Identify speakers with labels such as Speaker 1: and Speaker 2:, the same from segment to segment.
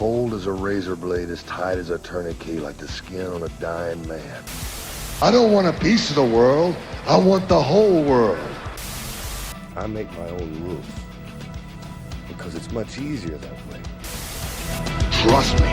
Speaker 1: cold as a razor blade, as tight as a tourniquet, like the skin on a dying man. I don't want a piece of the world. I want the whole world. I make my own rules because it's much easier that way. Trust me.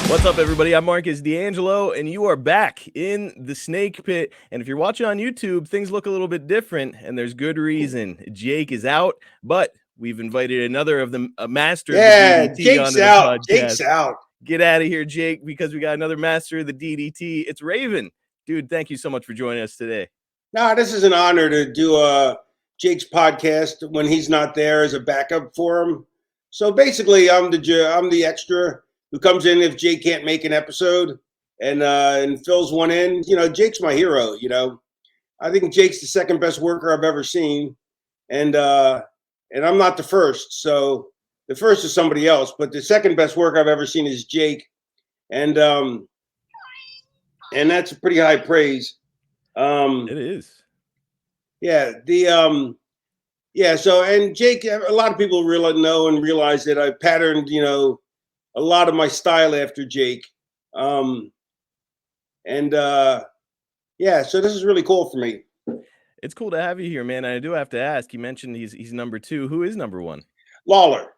Speaker 2: What's up, everybody? I'm Marcus D'Angelo, and you are back in the snake pit. And if you're watching on YouTube, things look a little bit different, and there's good reason. Jake is out, but we've invited another of the masters of the DDT
Speaker 3: Jake's
Speaker 2: onto the
Speaker 3: out.
Speaker 2: podcast.
Speaker 3: Jake's out.
Speaker 2: Get out of here, Jake, because we got another master of the DDT. It's Raven. Dude, thank you so much for joining us today.
Speaker 3: No, this is an honor to do Jake's podcast when he's not there as a backup for him. So basically, I'm the extra who comes in if Jake can't make an episode and fills one in. You know, Jake's my hero. You know, I think Jake's the second best worker I've ever seen, and I'm not the first. So the first is somebody else, but the second best work I've ever seen is Jake, and that's a pretty high praise.
Speaker 2: It is.
Speaker 3: Yeah. So, and Jake, a lot of people really know and realize that I patterned, you know, a lot of my style after Jake. So this is really cool for me.
Speaker 2: It's cool to have you here, man. I do have to ask, you mentioned he's number 2. Who is number 1?
Speaker 3: Lawler.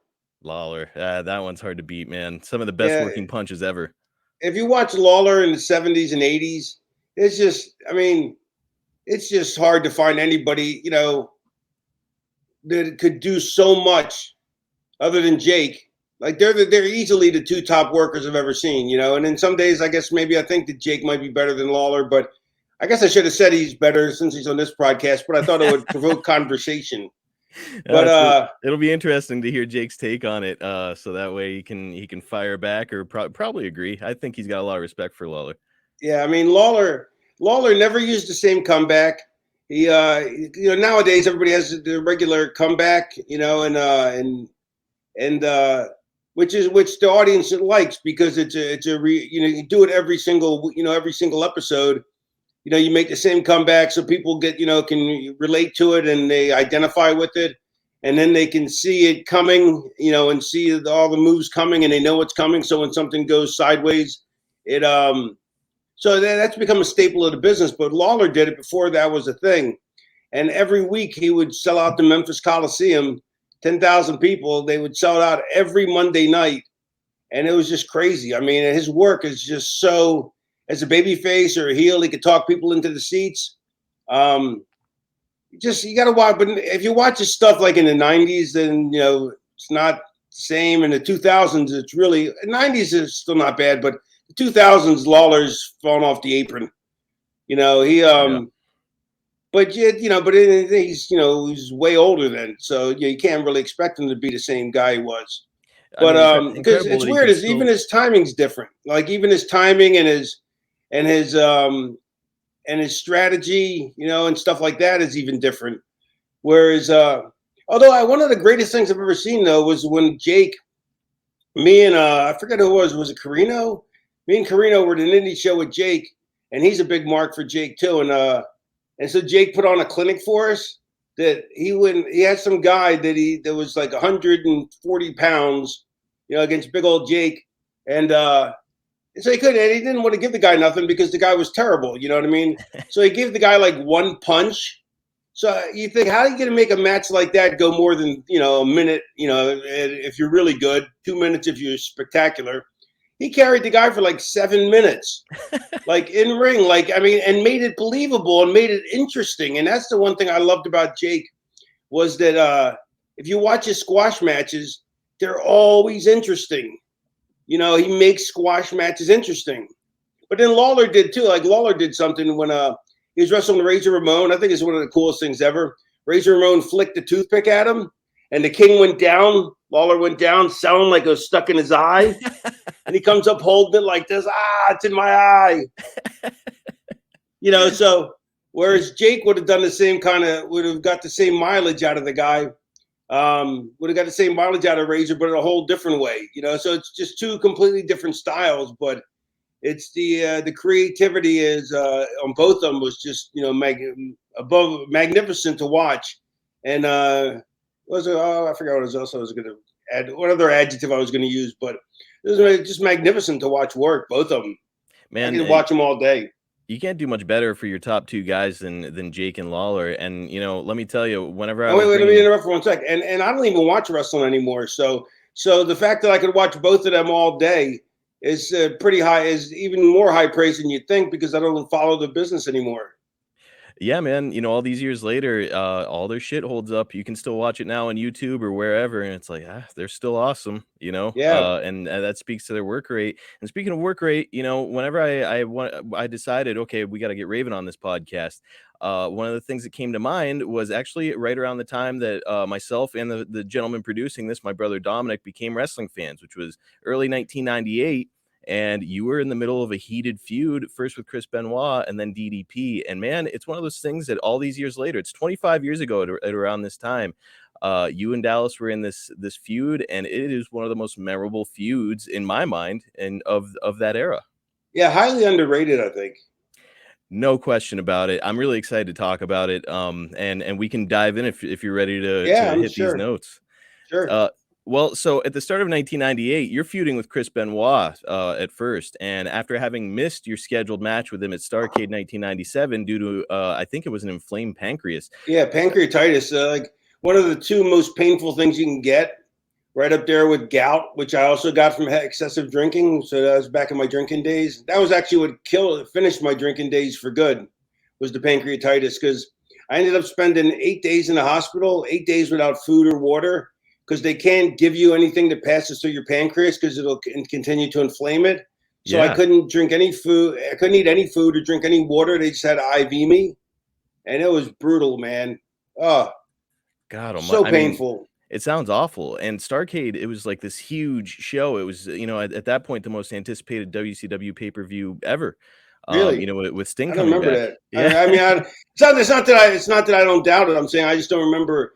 Speaker 2: That one's hard to beat, man. Some of the best working punches ever.
Speaker 3: If you watch Lawler in the 70s and 80s, it's just hard to find anybody, you know, that could do so much other than Jake. Like they're easily the 2 top workers I've ever seen, you know. And then some days, I guess maybe I think that Jake might be better than Lawler, but I guess I should have said he's better since he's on this podcast. But I thought it would provoke conversation. But
Speaker 2: it'll be interesting to hear Jake's take on it, so that way he can fire back or probably agree. I think he's got a lot of respect for Lawler.
Speaker 3: Yeah, I mean Lawler never used the same comeback. He you know, nowadays everybody has the regular comeback, you know, and which the audience likes because you know, you do it every single episode. You know, you make the same comeback so people can relate to it and they identify with it, and then they can see it coming, you know, and see all the moves coming, and they know what's coming. So when something goes sideways, so that's become a staple of the business. But Lawler did it before that was a thing, and every week he would sell out the Memphis Coliseum. 10,000 people, they would sell it out every Monday night. And it was just crazy. I mean, his work is just so, as a baby face or a heel, he could talk people into the seats. You got to watch. But if you watch his stuff like in the 90s, then, you know, it's not the same. In the 2000s, it's really, 90s is still not bad, but the 2000s, Lawler's fallen off the apron. You know, But he's way older then, so you can't really expect him to be the same guy he was. But because it's weird, even his timing's different. Like even his timing and his strategy, you know, and stuff like that is even different. Whereas, one of the greatest things I've ever seen though was when Jake, me and I forget who it was. Was it Carino? Me and Carino were at an indie show with Jake, and he's a big mark for Jake too, And so Jake put on a clinic for us that he had some guy that was like 140 pounds, you know, against big old Jake. And so he didn't want to give the guy nothing because the guy was terrible. You know what I mean? So he gave the guy like one punch. So you think, how are you going to make a match like that go more than, you know, a minute, you know, if you're really good, 2 minutes if you're spectacular. He carried the guy for like 7 minutes, like in ring, like, I mean, and made it believable and made it interesting. And that's the one thing I loved about Jake was that if you watch his squash matches, they're always interesting. You know, he makes squash matches interesting. But then Lawler did too. Like Lawler did something when he was wrestling Razor Ramon. I think it's one of the coolest things ever. Razor Ramon flicked a toothpick at him, and the King went down. Lawler went down, sounding like it was stuck in his eye. And he comes up holding it like this. It's in my eye. You know, so whereas Jake would have done the same would have got the same mileage out of the guy. would have got the same mileage out of Razor, but in a whole different way. So it's just two completely different styles, but it's the creativity is on both of them was just magnificent to watch. And I forgot what else I was going to add, what other adjective I was going to use, but it was just magnificent to watch work. Both of them,
Speaker 2: Man,
Speaker 3: I could watch them all day.
Speaker 2: You can't do much better for your top two guys than Jake and Lawler. And let me tell you, whenever I
Speaker 3: wait, let me interrupt for 1 second. And I don't even watch wrestling anymore. So the fact that I could watch both of them all day is pretty high, is even more high praise than you'd think, because I don't follow the business anymore.
Speaker 2: Yeah, man. All these years later, all their shit holds up. You can still watch it now on YouTube or wherever, and it's like, they're still awesome.
Speaker 3: Yeah.
Speaker 2: And that speaks to their work rate. And speaking of work rate, whenever I decided, okay, we got to get Raven on this podcast. One of the things that came to mind was actually right around the time that myself and the gentleman producing this, my brother Dominic, became wrestling fans, which was early 1998. And you were in the middle of a heated feud, first with Chris Benoit and then DDP. And man, it's one of those things that all these years later, it's 25 years ago at around this time, you and Dallas were in this feud, and it is one of the most memorable feuds in my mind and of that era.
Speaker 3: Yeah, highly underrated, I think.
Speaker 2: No question about it. I'm really excited to talk about it. And we can dive in if you're ready to hit these notes.
Speaker 3: Sure.
Speaker 2: Well, so at the start of 1998, you're feuding with Chris Benoit at first, and after having missed your scheduled match with him at Starrcade 1997 due to, I think it was an inflamed pancreas.
Speaker 3: Yeah, pancreatitis, like one of the two most painful things you can get, right up there with gout, which I also got from excessive drinking. So that was back in my drinking days. That was actually what finished my drinking days for good, was the pancreatitis, because I ended up spending 8 days in the hospital, 8 days without food or water, because they can't give you anything that passes through your pancreas because it'll continue to inflame it. So I couldn't drink any food. I couldn't eat any food or drink any water. They just had to IV me. And it was brutal, man. Oh,
Speaker 2: God,
Speaker 3: so painful.
Speaker 2: It sounds awful. And Starrcade, it was like this huge show. It was, at that point, the most anticipated WCW pay-per-view ever.
Speaker 3: Really?
Speaker 2: With Sting
Speaker 3: I don't
Speaker 2: coming
Speaker 3: remember
Speaker 2: back.
Speaker 3: that. Yeah. It's not that I don't doubt it. I'm saying I just don't remember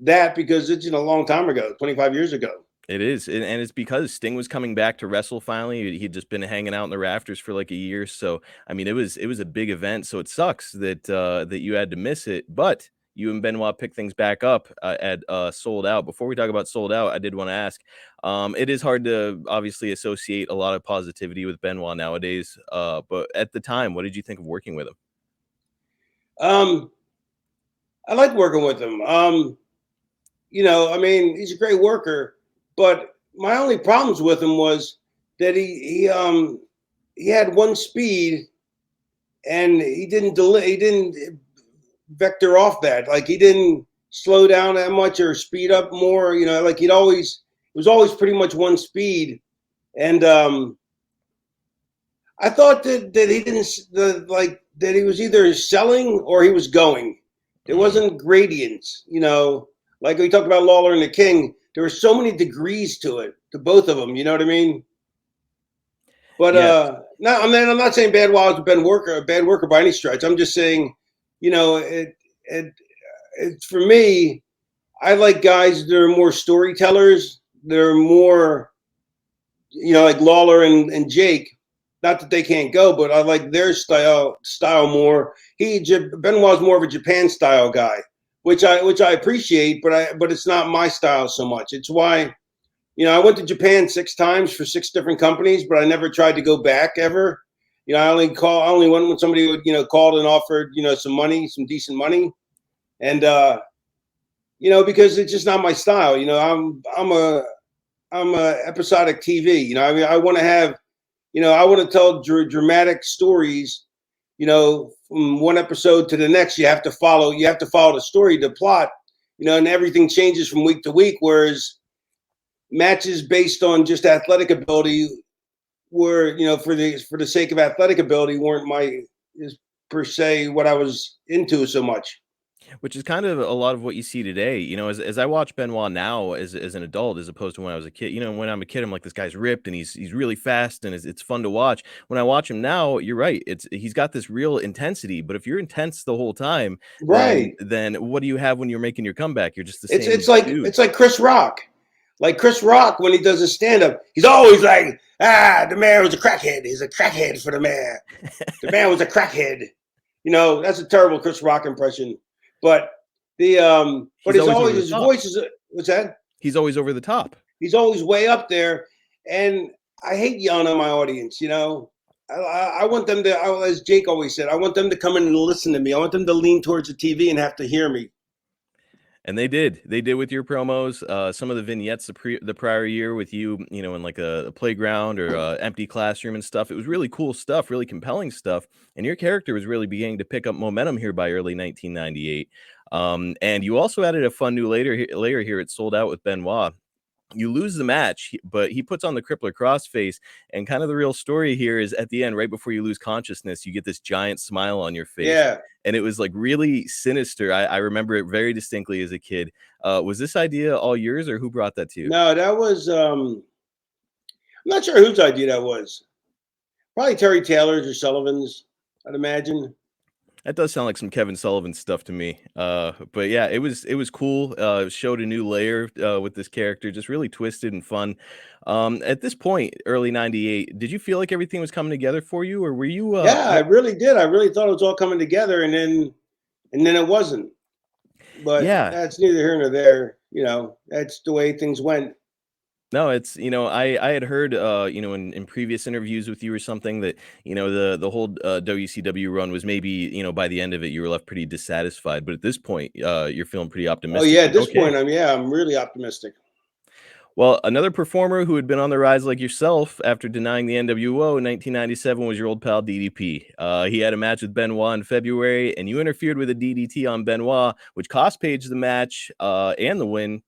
Speaker 3: that because it's a long time ago, 25 years ago.
Speaker 2: It is, and it's because Sting was coming back to wrestle finally. He'd just been hanging out in the rafters for like a year. So it was a big event. So it sucks that that you had to miss it, but you and Benoit picked things back up at Sold Out. Before we talk about Sold Out, I did want to ask, it is hard to obviously associate a lot of positivity with Benoit nowadays, but at the time, what did you think of working with him?
Speaker 3: I like working with him. He's a great worker, but my only problems with him was that he had one speed, and he didn't vector off that. Like, he didn't slow down that much or speed up more. Like it was always pretty much one speed. And I thought that he didn't that he was either selling or he was going. There wasn't gradients, like we talked about Lawler and the King. There were so many degrees to it, to both of them. You know what I mean? But no, I'm not saying Benoit was a bad worker by any stretch. I'm just saying, it for me, I like guys that are more storytellers. They're more, like Lawler and Jake. Not that they can't go, but I like their style more. Benoit's more of a Japan style guy, which I appreciate, but it's not my style so much. It's why, I went to Japan 6 times for 6 different companies, but I never tried to go back ever. I only went when somebody would, called and offered, some money, some decent money. And, because it's just not my style. I'm a episodic TV, I want to have, I want to tell dramatic stories, from one episode to the next. You have to follow the story, the plot, and everything changes from week to week. Whereas matches based on just athletic ability were, for the sake of athletic ability, weren't per se what I was into so much.
Speaker 2: Which is kind of a lot of what you see today. You know, as I watch Benoit now as an adult, as opposed to when I was a kid. You know, when I'm a kid, I'm like, this guy's ripped and he's really fast and it's fun to watch. When I watch him now, you're right. He's got this real intensity. But if you're intense the whole time,
Speaker 3: Right.
Speaker 2: then what do you have when you're making your comeback? You're just the
Speaker 3: It's
Speaker 2: same
Speaker 3: it's like
Speaker 2: dude.
Speaker 3: it's like Chris Rock. Like Chris Rock, when he does his stand-up, he's always like, the man was a crackhead. He's a crackhead for the man. The man was a crackhead. You know, that's a terrible Chris Rock impression. But but
Speaker 2: He's
Speaker 3: he's
Speaker 2: always over
Speaker 3: always
Speaker 2: the
Speaker 3: his
Speaker 2: top.
Speaker 3: voice is what's that?
Speaker 2: He's always over the top.
Speaker 3: He's always way up there, and I hate yelling at my audience. You know, I want them to, as Jake always said, I want them to come in and listen to me. I want them to lean towards the TV and have to hear me.
Speaker 2: And they did. They did with your promos. Some of the vignettes the prior year with you, you know, in like a playground or empty classroom and stuff. It was really cool stuff, really compelling stuff. And your character was really beginning to pick up momentum here by early 1998. And you also added a fun new layer here. It sold out with Benoit. You lose the match, but he puts on the crippler crossface. And kind of the real story here is at the end, right before you lose consciousness, you get this giant smile on your face.
Speaker 3: Yeah.
Speaker 2: And it was like really sinister. I remember it very distinctly as a kid. Was this idea all yours, or who brought that to you?
Speaker 3: No, that was I'm not sure whose idea that was. Probably Terry Taylor's or Sullivan's, I'd imagine.
Speaker 2: That does sound like some Kevin Sullivan stuff to me. But yeah, it was cool. It showed a new layer with this character, just really twisted and fun. At this point, early '98, did you feel like everything was coming together for you, or were you?
Speaker 3: Yeah, I really did. I really thought it was all coming together, and then it wasn't. But
Speaker 2: Yeah.
Speaker 3: that's neither here nor there. You know, that's the way things went.
Speaker 2: No, it's, you know, I had heard, you know, in previous interviews with you or something that, you know, the whole WCW run was maybe, you know, by the end of it, you were left pretty dissatisfied. But at this point, you're feeling pretty
Speaker 3: Oh
Speaker 2: optimistic.
Speaker 3: yeah, at
Speaker 2: Like,
Speaker 3: this
Speaker 2: okay.
Speaker 3: point, I'm really optimistic.
Speaker 2: Well, another performer who had been on the rise like yourself after denying the NWO in 1997 was your old pal DDP. He had a match with Benoit in February, and you interfered with a DDT on Benoit, which cost Page the match and the win,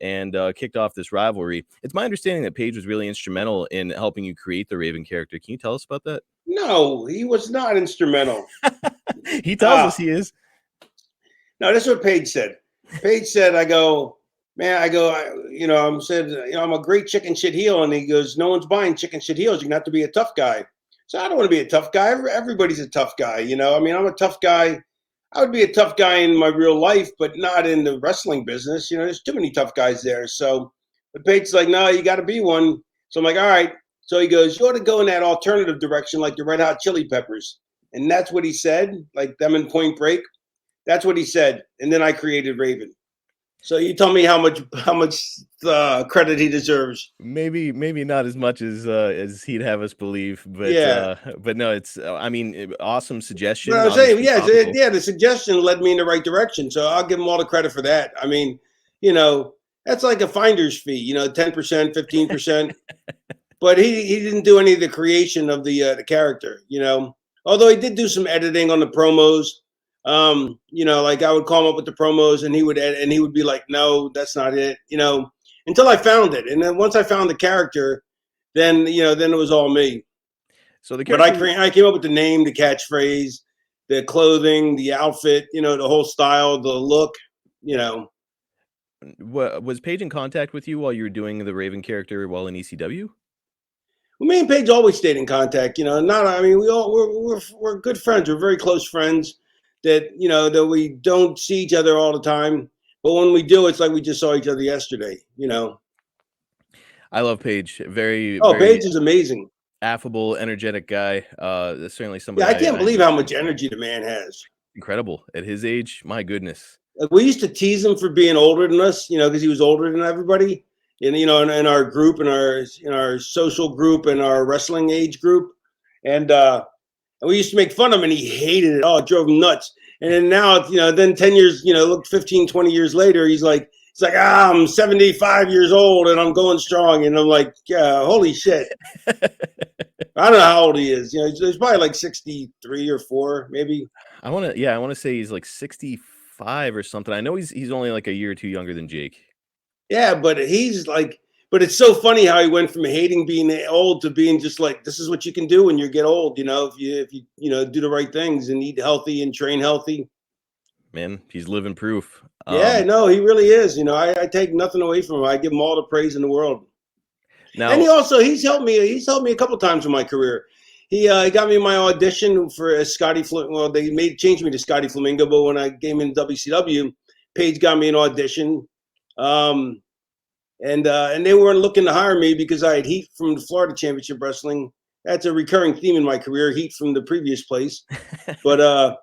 Speaker 2: and kicked off this rivalry. It's my understanding that Page was really instrumental in helping you create the Raven character. Can you tell us about that?
Speaker 3: No, he was not instrumental.
Speaker 2: He tells us he is.
Speaker 3: No, this is what Paige said. Paige said, I go, I'm said, I'm a great chicken shit heel. And he goes, no one's buying chicken shit heels. You're going to have to be a tough guy. So I don't want to be a tough guy. Everybody's a tough guy. You know, I mean, I'm a tough guy. I would be a tough guy in my real life, but not in the wrestling business. You know, there's too many tough guys there. So, but Paige's like, no, you got to be one. So I'm like, all right. So he goes, you ought to go in that alternative direction, like the Red Hot Chili Peppers. And that's what he said, like them in Point Break. That's what he said. And then I created Raven. So you tell me how much credit he deserves.
Speaker 2: Maybe not as much as he'd have us believe, but
Speaker 3: Yeah.
Speaker 2: but no, it's I mean, awesome suggestion.
Speaker 3: But I was saying,
Speaker 2: obviously topical.
Speaker 3: the suggestion led me in the right direction. So I'll give him all the credit for that. I mean, you know, that's like a finder's fee, you know, 10%, 15%. But he didn't do any of the creation of the character, you know. Although he did do some editing on the promos. You know, like I would call him up with the promos and he would edit, and he would be like, no, that's not it, you know, until I found it. And then once I found the character, then, you know, then it was all me.
Speaker 2: So the
Speaker 3: But I came up with the name, the catchphrase, the clothing, the outfit, you know, the whole style, the look, you know.
Speaker 2: Was Paige in contact with you while you were doing the Raven character while in ECW?
Speaker 3: Well, me and Paige always stayed in contact, you know. We're good friends. We're very close friends. That, you know, that we don't see each other all the time, but when we do, it's like we just saw each other yesterday, you know.
Speaker 2: I love Paige. Very
Speaker 3: Paige is amazing.
Speaker 2: Affable, energetic guy. Certainly somebody.
Speaker 3: Yeah, I can't believe how much energy the man has.
Speaker 2: Incredible at his age. My goodness.
Speaker 3: Like, we used to tease him for being older than us, you know, because he was older than everybody. And, you know, in our group, in our social group, and our wrestling age group, and we used to make fun of him, and he hated it. Oh, it drove him nuts. And then now, you know, then 10 years, you know, look, 15, 20 years later, he's like, I'm 75 years old and I'm going strong. And I'm like, yeah, holy shit. I don't know how old he is. You know, he's probably like 63 or 4, maybe.
Speaker 2: I want to say he's like 65 or something. I know he's only like a year or two younger than Jake.
Speaker 3: Yeah, but but it's so funny how he went from hating being old to being just like, this is what you can do when you get old, you know, if you you know, do the right things and eat healthy and train healthy.
Speaker 2: Man, he's living proof.
Speaker 3: Yeah, no, he really is. You know, I take nothing away from him. I give him all the praise in the world. And
Speaker 2: Now,
Speaker 3: he's helped me. He's helped me a couple times in my career. He got me my audition for Scotty. Well, they changed me to Scotty Flamingo, but when I came in WCW, Paige got me an audition, and they weren't looking to hire me because I had heat from the Florida Championship Wrestling. That's a recurring theme in my career, heat from the previous place. But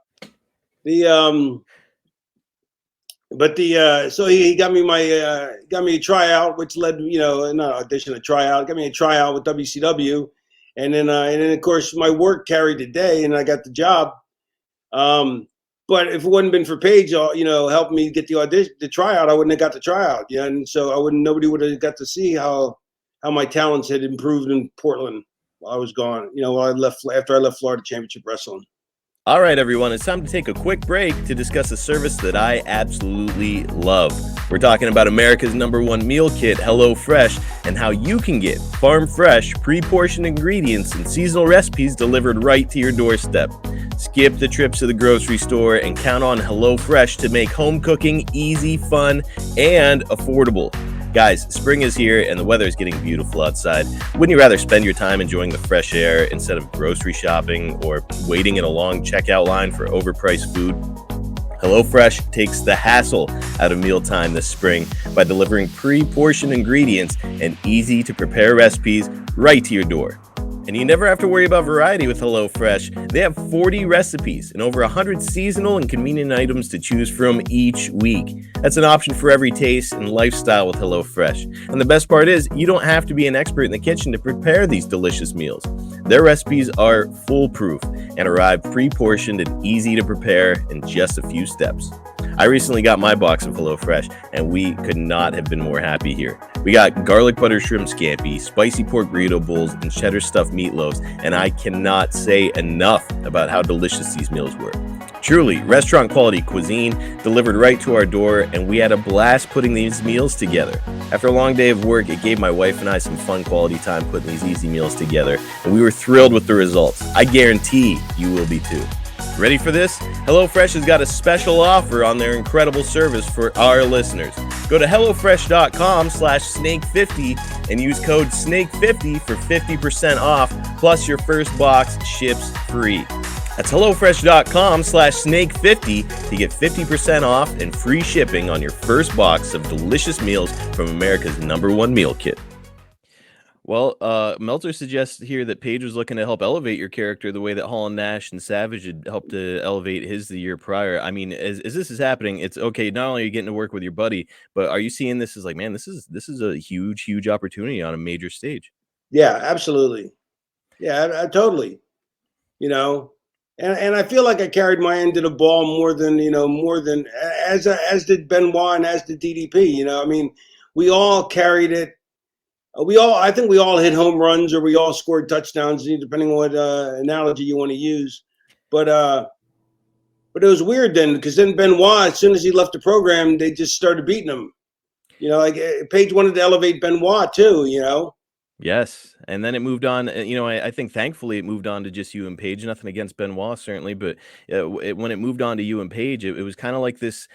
Speaker 3: so he got me a tryout, which led, not audition, a tryout. Got me a tryout with WCW, and then of course my work carried the day, and I got the job. But if it wouldn't been for Paige, helping me get the audition, the tryout, I wouldn't have got the tryout. Yeah, and so nobody would have got to see how my talents had improved in Portland while I was gone. After I left Florida Championship Wrestling.
Speaker 2: all right, everyone, it's time to take a quick break to discuss a service that I absolutely love. We're talking about America's #1 meal kit, HelloFresh, and how you can get farm fresh, pre-portioned ingredients and seasonal recipes delivered right to your doorstep. Skip the trips to the grocery store and count on HelloFresh to make home cooking easy, fun, and affordable. Guys, spring is here and the weather is getting beautiful outside. Wouldn't you rather spend your time enjoying the fresh air instead of grocery shopping or waiting in a long checkout line for overpriced food? HelloFresh takes the hassle out of mealtime this spring by delivering pre-portioned ingredients and easy-to-prepare recipes right to your door. And you never have to worry about variety with HelloFresh. They have 40 recipes and over 100 seasonal and convenient items to choose from each week. That's an option for every taste and lifestyle with HelloFresh. And the best part is, you don't have to be an expert in the kitchen to prepare these delicious meals. Their recipes are foolproof and arrive pre-portioned and easy to prepare in just a few steps. I recently got my box of HelloFresh, and we could not have been more happy here. We got garlic butter shrimp scampi, spicy pork burrito bowls, and cheddar stuffed meatloaves, and I cannot say enough about how delicious these meals were. Truly, restaurant quality cuisine delivered right to our door, and we had a blast putting these meals together. After a long day of work, it gave my wife and I some fun quality time putting these easy meals together, and we were thrilled with the results. I guarantee you will be too. Ready for this? HelloFresh has got a special offer on their incredible service for our listeners. Go to HelloFresh.com/Snake50 and use code SNAKE50 for 50% off, plus your first box ships free. That's HelloFresh.com/Snake50 to get 50% off and free shipping on your first box of delicious meals from America's #1 meal kit. Well, Meltzer suggests here that Paige was looking to help elevate your character the way that Hall and Nash and Savage had helped to elevate his the year prior. I mean, as this is happening, it's okay. Not only are you getting to work with your buddy, but are you seeing this as like, man, this is a huge opportunity on a major stage?
Speaker 3: Yeah, absolutely. Yeah, I totally. And I feel like I carried my end of the ball more than as did Benoit and as did DDP. I mean, we all carried it. I think we all hit home runs or we all scored touchdowns, depending on what analogy you want to use. But it was weird then, because then Benoit, as soon as he left the program, they just started beating him. Paige wanted to elevate Benoit too.
Speaker 2: Yes, and then it moved on. I think thankfully it moved on to just you and Paige. Nothing against Benoit, certainly, but when it moved on to you and Paige, it was kind of like this.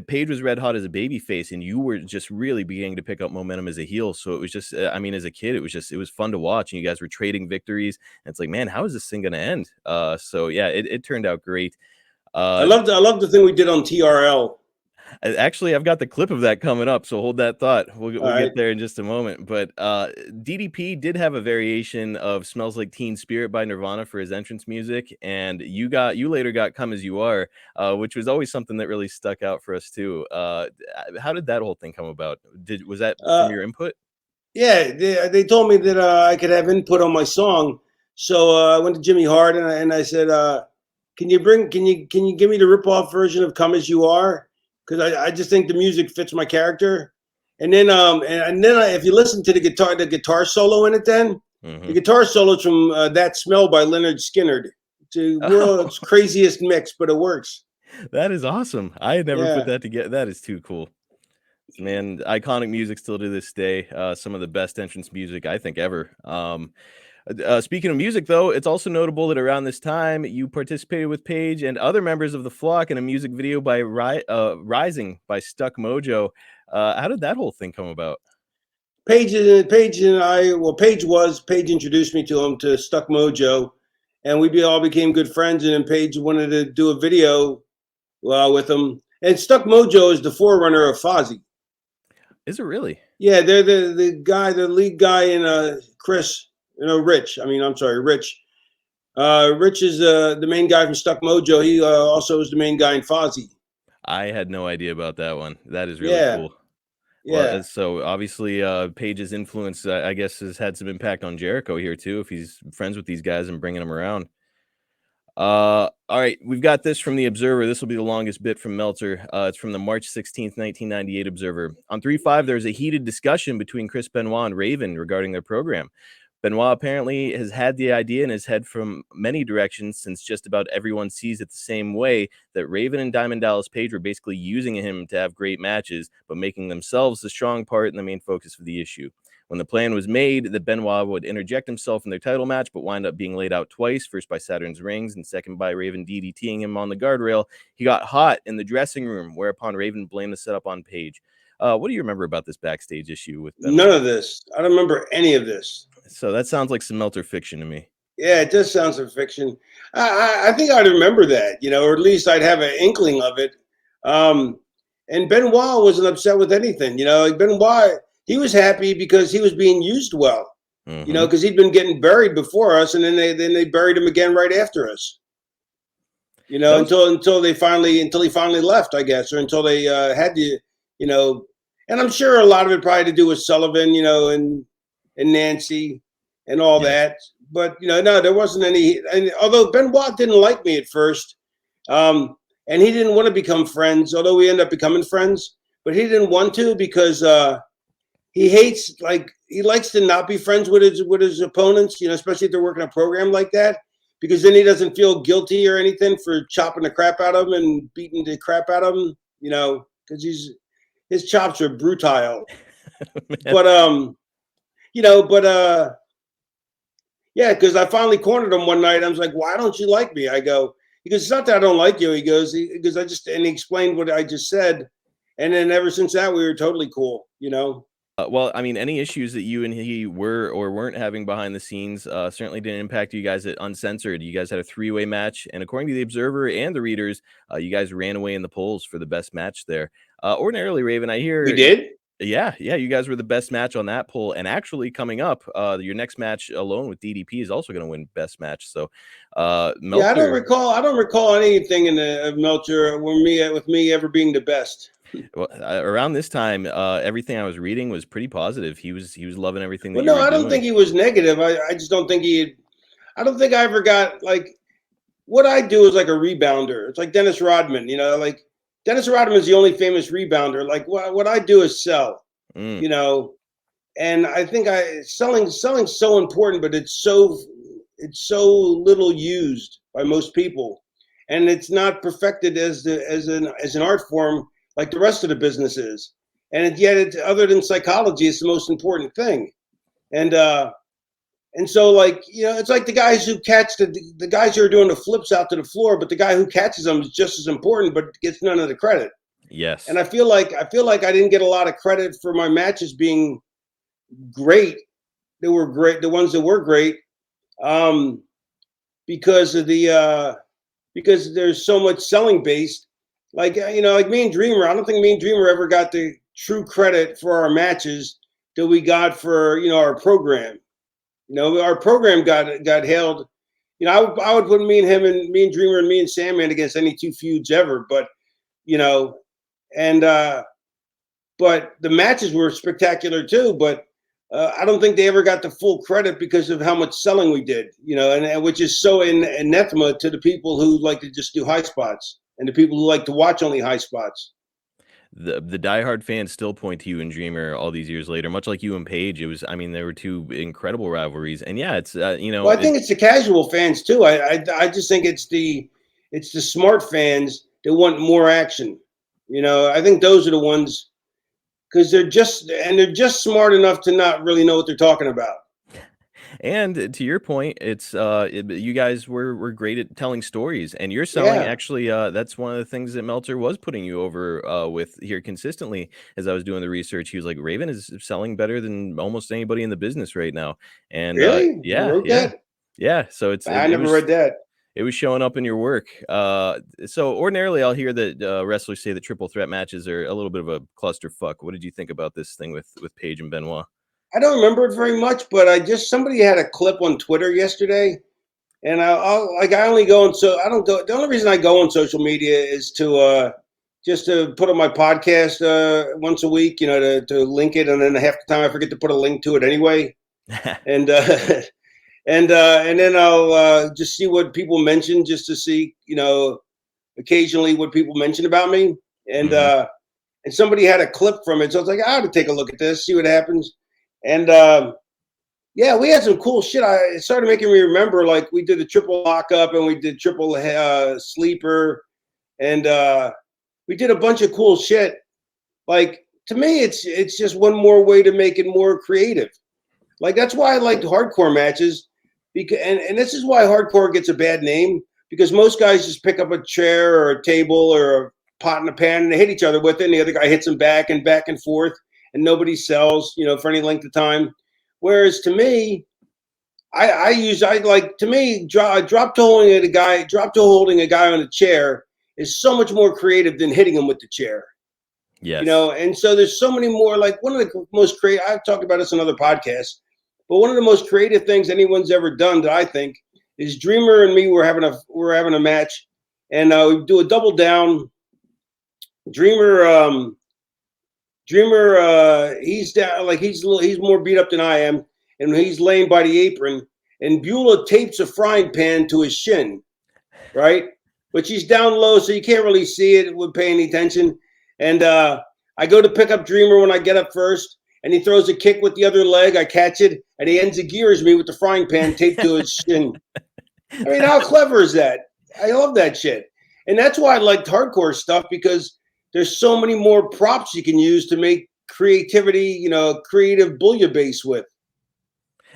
Speaker 2: Paige was red hot as a baby face, and you were just really beginning to pick up momentum as a heel. So it was just, as a kid, it was fun to watch, and you guys were trading victories. And it's like, man, how is this thing going to end? So yeah, it turned out great.
Speaker 3: I love the thing we did on TRL.
Speaker 2: Actually, I've got the clip of that coming up, so hold that thought. We'll get there in just a moment. But DDP did have a variation of "Smells Like Teen Spirit" by Nirvana for his entrance music, and you later got "Come As You Are," which was always something that really stuck out for us too. How did that whole thing come about? Was that from your input?
Speaker 3: Yeah, they told me that I could have input on my song, so I went to Jimmy Hart and I said, "Can you give me the rip-off version of 'Come As You Are'? Because I just think the music fits my character." And then if you listen to the guitar solo in it, then the guitar solo is from "That Smell" by Leonard Skinner. It's the world's craziest mix, but it works.
Speaker 2: That is awesome. I had never put that together. That is too cool. Man, iconic music still to this day. Some of the best entrance music I think ever. Speaking of music, though, it's also notable that around this time you participated with Paige and other members of the flock in a music video by Rising by Stuck Mojo. How did that whole thing come about?
Speaker 3: Paige and I, well, Paige introduced me to him, to Stuck Mojo, and we all became good friends. And then Paige wanted to do a video with him. And Stuck Mojo is the forerunner of Fozzy.
Speaker 2: Is it really?
Speaker 3: Yeah, they're the lead guy in Rich. Rich. Rich is the main guy from Stuck Mojo. He also is the main guy in Fozzy.
Speaker 2: I had no idea about that one. That is really cool.
Speaker 3: Yeah.
Speaker 2: Well, so obviously Paige's influence, I guess, has had some impact on Jericho here too, if he's friends with these guys and bringing them around. All right, we've got this from the Observer. This will be the longest bit from Meltzer. It's from the March 16th, 1998 Observer. On 3-5, there's a heated discussion between Chris Benoit and Raven regarding their program. Benoit apparently has had the idea in his head from many directions, since just about everyone sees it the same way, that Raven and Diamond Dallas Page were basically using him to have great matches, but making themselves the strong part and the main focus for the issue. When the plan was made that Benoit would interject himself in their title match, but wind up being laid out twice, first by Saturn's Rings and second by Raven DDTing him on the guardrail, he got hot in the dressing room, whereupon Raven blamed the setup on Page. What do you remember about this backstage issue with Benoit?
Speaker 3: None of this. I don't remember any of this.
Speaker 2: So that sounds like some Meltzer fiction to me.
Speaker 3: Yeah, it does sound like fiction. I think I'd remember that, or at least I'd have an inkling of it. And Benoit wasn't upset with anything. Benoit, he was happy because he was being used well.
Speaker 2: Mm-hmm.
Speaker 3: Because he'd been getting buried before us, and then they buried him again right after us. Until he finally left, I guess, or until they had to, And I'm sure a lot of it probably had to do with Sullivan, and Nancy and all that. But, no, there wasn't any. And although Benoit didn't like me at first, and he didn't want to become friends, although we ended up becoming friends, but he didn't want to because he likes to not be friends with his opponents, especially if they're working a program like that, because then he doesn't feel guilty or anything for chopping the crap out of him and beating the crap out of him, because his chops are brutal. Yeah, because I finally cornered him one night. I was like, "Why don't you like me?" I go, because it's not that I don't like you. He goes, because and he explained what I just said, and then ever since that, we were totally cool.
Speaker 2: Well, I mean, any issues that you and he were or weren't having behind the scenes certainly didn't impact you guys at Uncensored. You guys had a 3-way match, and according to the Observer and the readers, you guys ran away in the polls for the best match there. Ordinarily, Raven, I hear
Speaker 3: we did.
Speaker 2: Yeah, you guys were the best match on that poll, and actually coming up, your next match alone with DDP is also going to win best match. So, Meltzer,
Speaker 3: yeah, I don't recall anything in the Meltzer with me ever being the best.
Speaker 2: Well, around this time, everything I was reading was pretty positive. He was loving everything.
Speaker 3: Well, no, I don't think he was negative. I just don't think I don't think I ever got what I do is like a rebounder. It's like Dennis Rodman. Dennis Rodman is the only famous rebounder. Like what I do is sell, and I think selling's so important, but it's so little used by most people, and it's not perfected as an art form like the rest of the business is. And yet, other than psychology, it's the most important thing. And so, it's like the guys who catch the guys who are doing the flips out to the floor, but the guy who catches them is just as important, but gets none of the credit.
Speaker 2: Yes.
Speaker 3: And I feel like I didn't get a lot of credit for my matches being great. They were great, the ones that were great, because there's so much selling based. Like me and Dreamer, I don't think me and Dreamer ever got the true credit for our matches that we got for our program. Our program got hailed. I would put me and Dreamer and me and Sandman against any two feuds ever. But but the matches were spectacular too. But I don't think they ever got the full credit because of how much selling we did. And which is so anathema to the people who like to just do high spots and the people who like to watch only high spots.
Speaker 2: The diehard fans still point to you and Dreamer all these years later, much like you and Page. There were two incredible rivalries, and yeah, it's Well,
Speaker 3: I think it's the casual fans too. I just think it's the smart fans that want more action. I think those are the ones, because they're just smart enough to not really know what they're talking about.
Speaker 2: And to your point, it's you guys were great at telling stories, and you're selling
Speaker 3: Yeah,
Speaker 2: actually. That's one of the things that Meltzer was putting you over with here consistently. As I was doing the research, he was like, Raven is selling better than almost anybody in the business right now. And
Speaker 3: really? You
Speaker 2: yeah,
Speaker 3: wrote
Speaker 2: yeah,
Speaker 3: that?
Speaker 2: yeah. So
Speaker 3: I
Speaker 2: it
Speaker 3: never
Speaker 2: was
Speaker 3: read that.
Speaker 2: showing up in your work. So ordinarily, I'll hear that wrestlers say that triple threat matches are a little bit of a clusterfuck. What did you think about this thing with Paige and Benoit?
Speaker 3: I don't remember it very much, but somebody had a clip on Twitter yesterday, and I only go on, so I don't go. The only reason I go on social media is to just to put on my podcast once a week, to link it, and then half the time I forget to put a link to it anyway, and and then I'll just see what people mention, just to see, occasionally what people mention about me, and
Speaker 2: Mhm.
Speaker 3: uh, and somebody had a clip from it, so I was like, I ought to take a look at this, see what happens, and yeah, we had some cool shit. It started making me remember, like we did the triple lockup and we did triple sleeper, and we did a bunch of cool shit. Like, to me, it's just one more way to make it more creative. Like, that's why I liked hardcore matches, because and this is why hardcore gets a bad name, because most guys just pick up a chair or a table or a pot and a pan and they hit each other with it, and the other guy hits them back and forth, and nobody sells, for any length of time. Whereas to me, drop toe holding a guy on a chair is so much more creative than hitting him with the chair.
Speaker 2: Yes.
Speaker 3: And so there's so many more. Like, one of the most creative, I've talked about this in other podcasts, but one of the most creative things anyone's ever done, that I think, is Dreamer and me were having a match, and we do a double down. Dreamer he's down, like he's more beat up than I am, and he's laying by the apron, and Beulah tapes a frying pan to his shin, right? But she's down low, so you can't really see it with paying any attention. And I go to pick up Dreamer when I get up first, and he throws a kick with the other leg. I catch it, and he ends the gears me with the frying pan taped to his shin. I mean, how clever is that? I love that shit. And that's why I liked hardcore stuff, because there's so many more props you can use to make creativity, creative bouillabaisse with.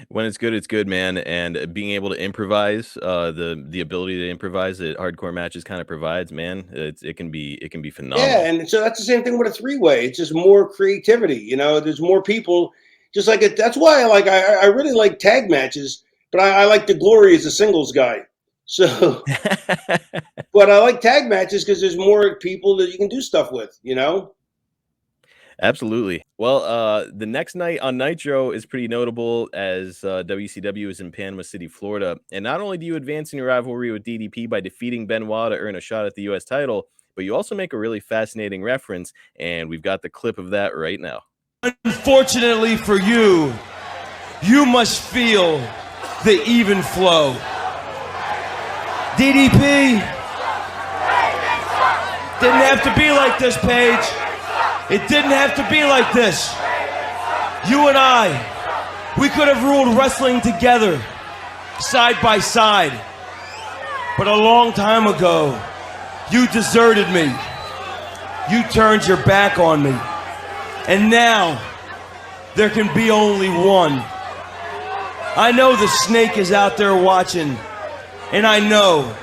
Speaker 2: When it's good, man. And being able to improvise, the ability to improvise that hardcore matches kind of provides, man, it can be
Speaker 3: Yeah,
Speaker 2: phenomenal.
Speaker 3: and so that's the same thing with a three-way. It's just more creativity. There's more people. Just like it. That's why I really like tag matches, but I like the glory as a singles guy. So, but I like tag matches because there's more people that you can do stuff with.
Speaker 2: Absolutely. Well, the next night on Nitro is pretty notable, as WCW is in Panama City, Florida. And not only do you advance in your rivalry with DDP by defeating Benoit to earn a shot at the U.S. title, but you also make a really fascinating reference, and we've got the clip of that right now.
Speaker 4: Unfortunately for you, you must feel the even flow. DDP didn't have to be like this, Paige. It didn't have to be like this. You and I, we could have ruled wrestling together, side by side. But a long time ago, you deserted me. You turned your back on me. And now, there can be only one. I know the Snake is out there watching, and I know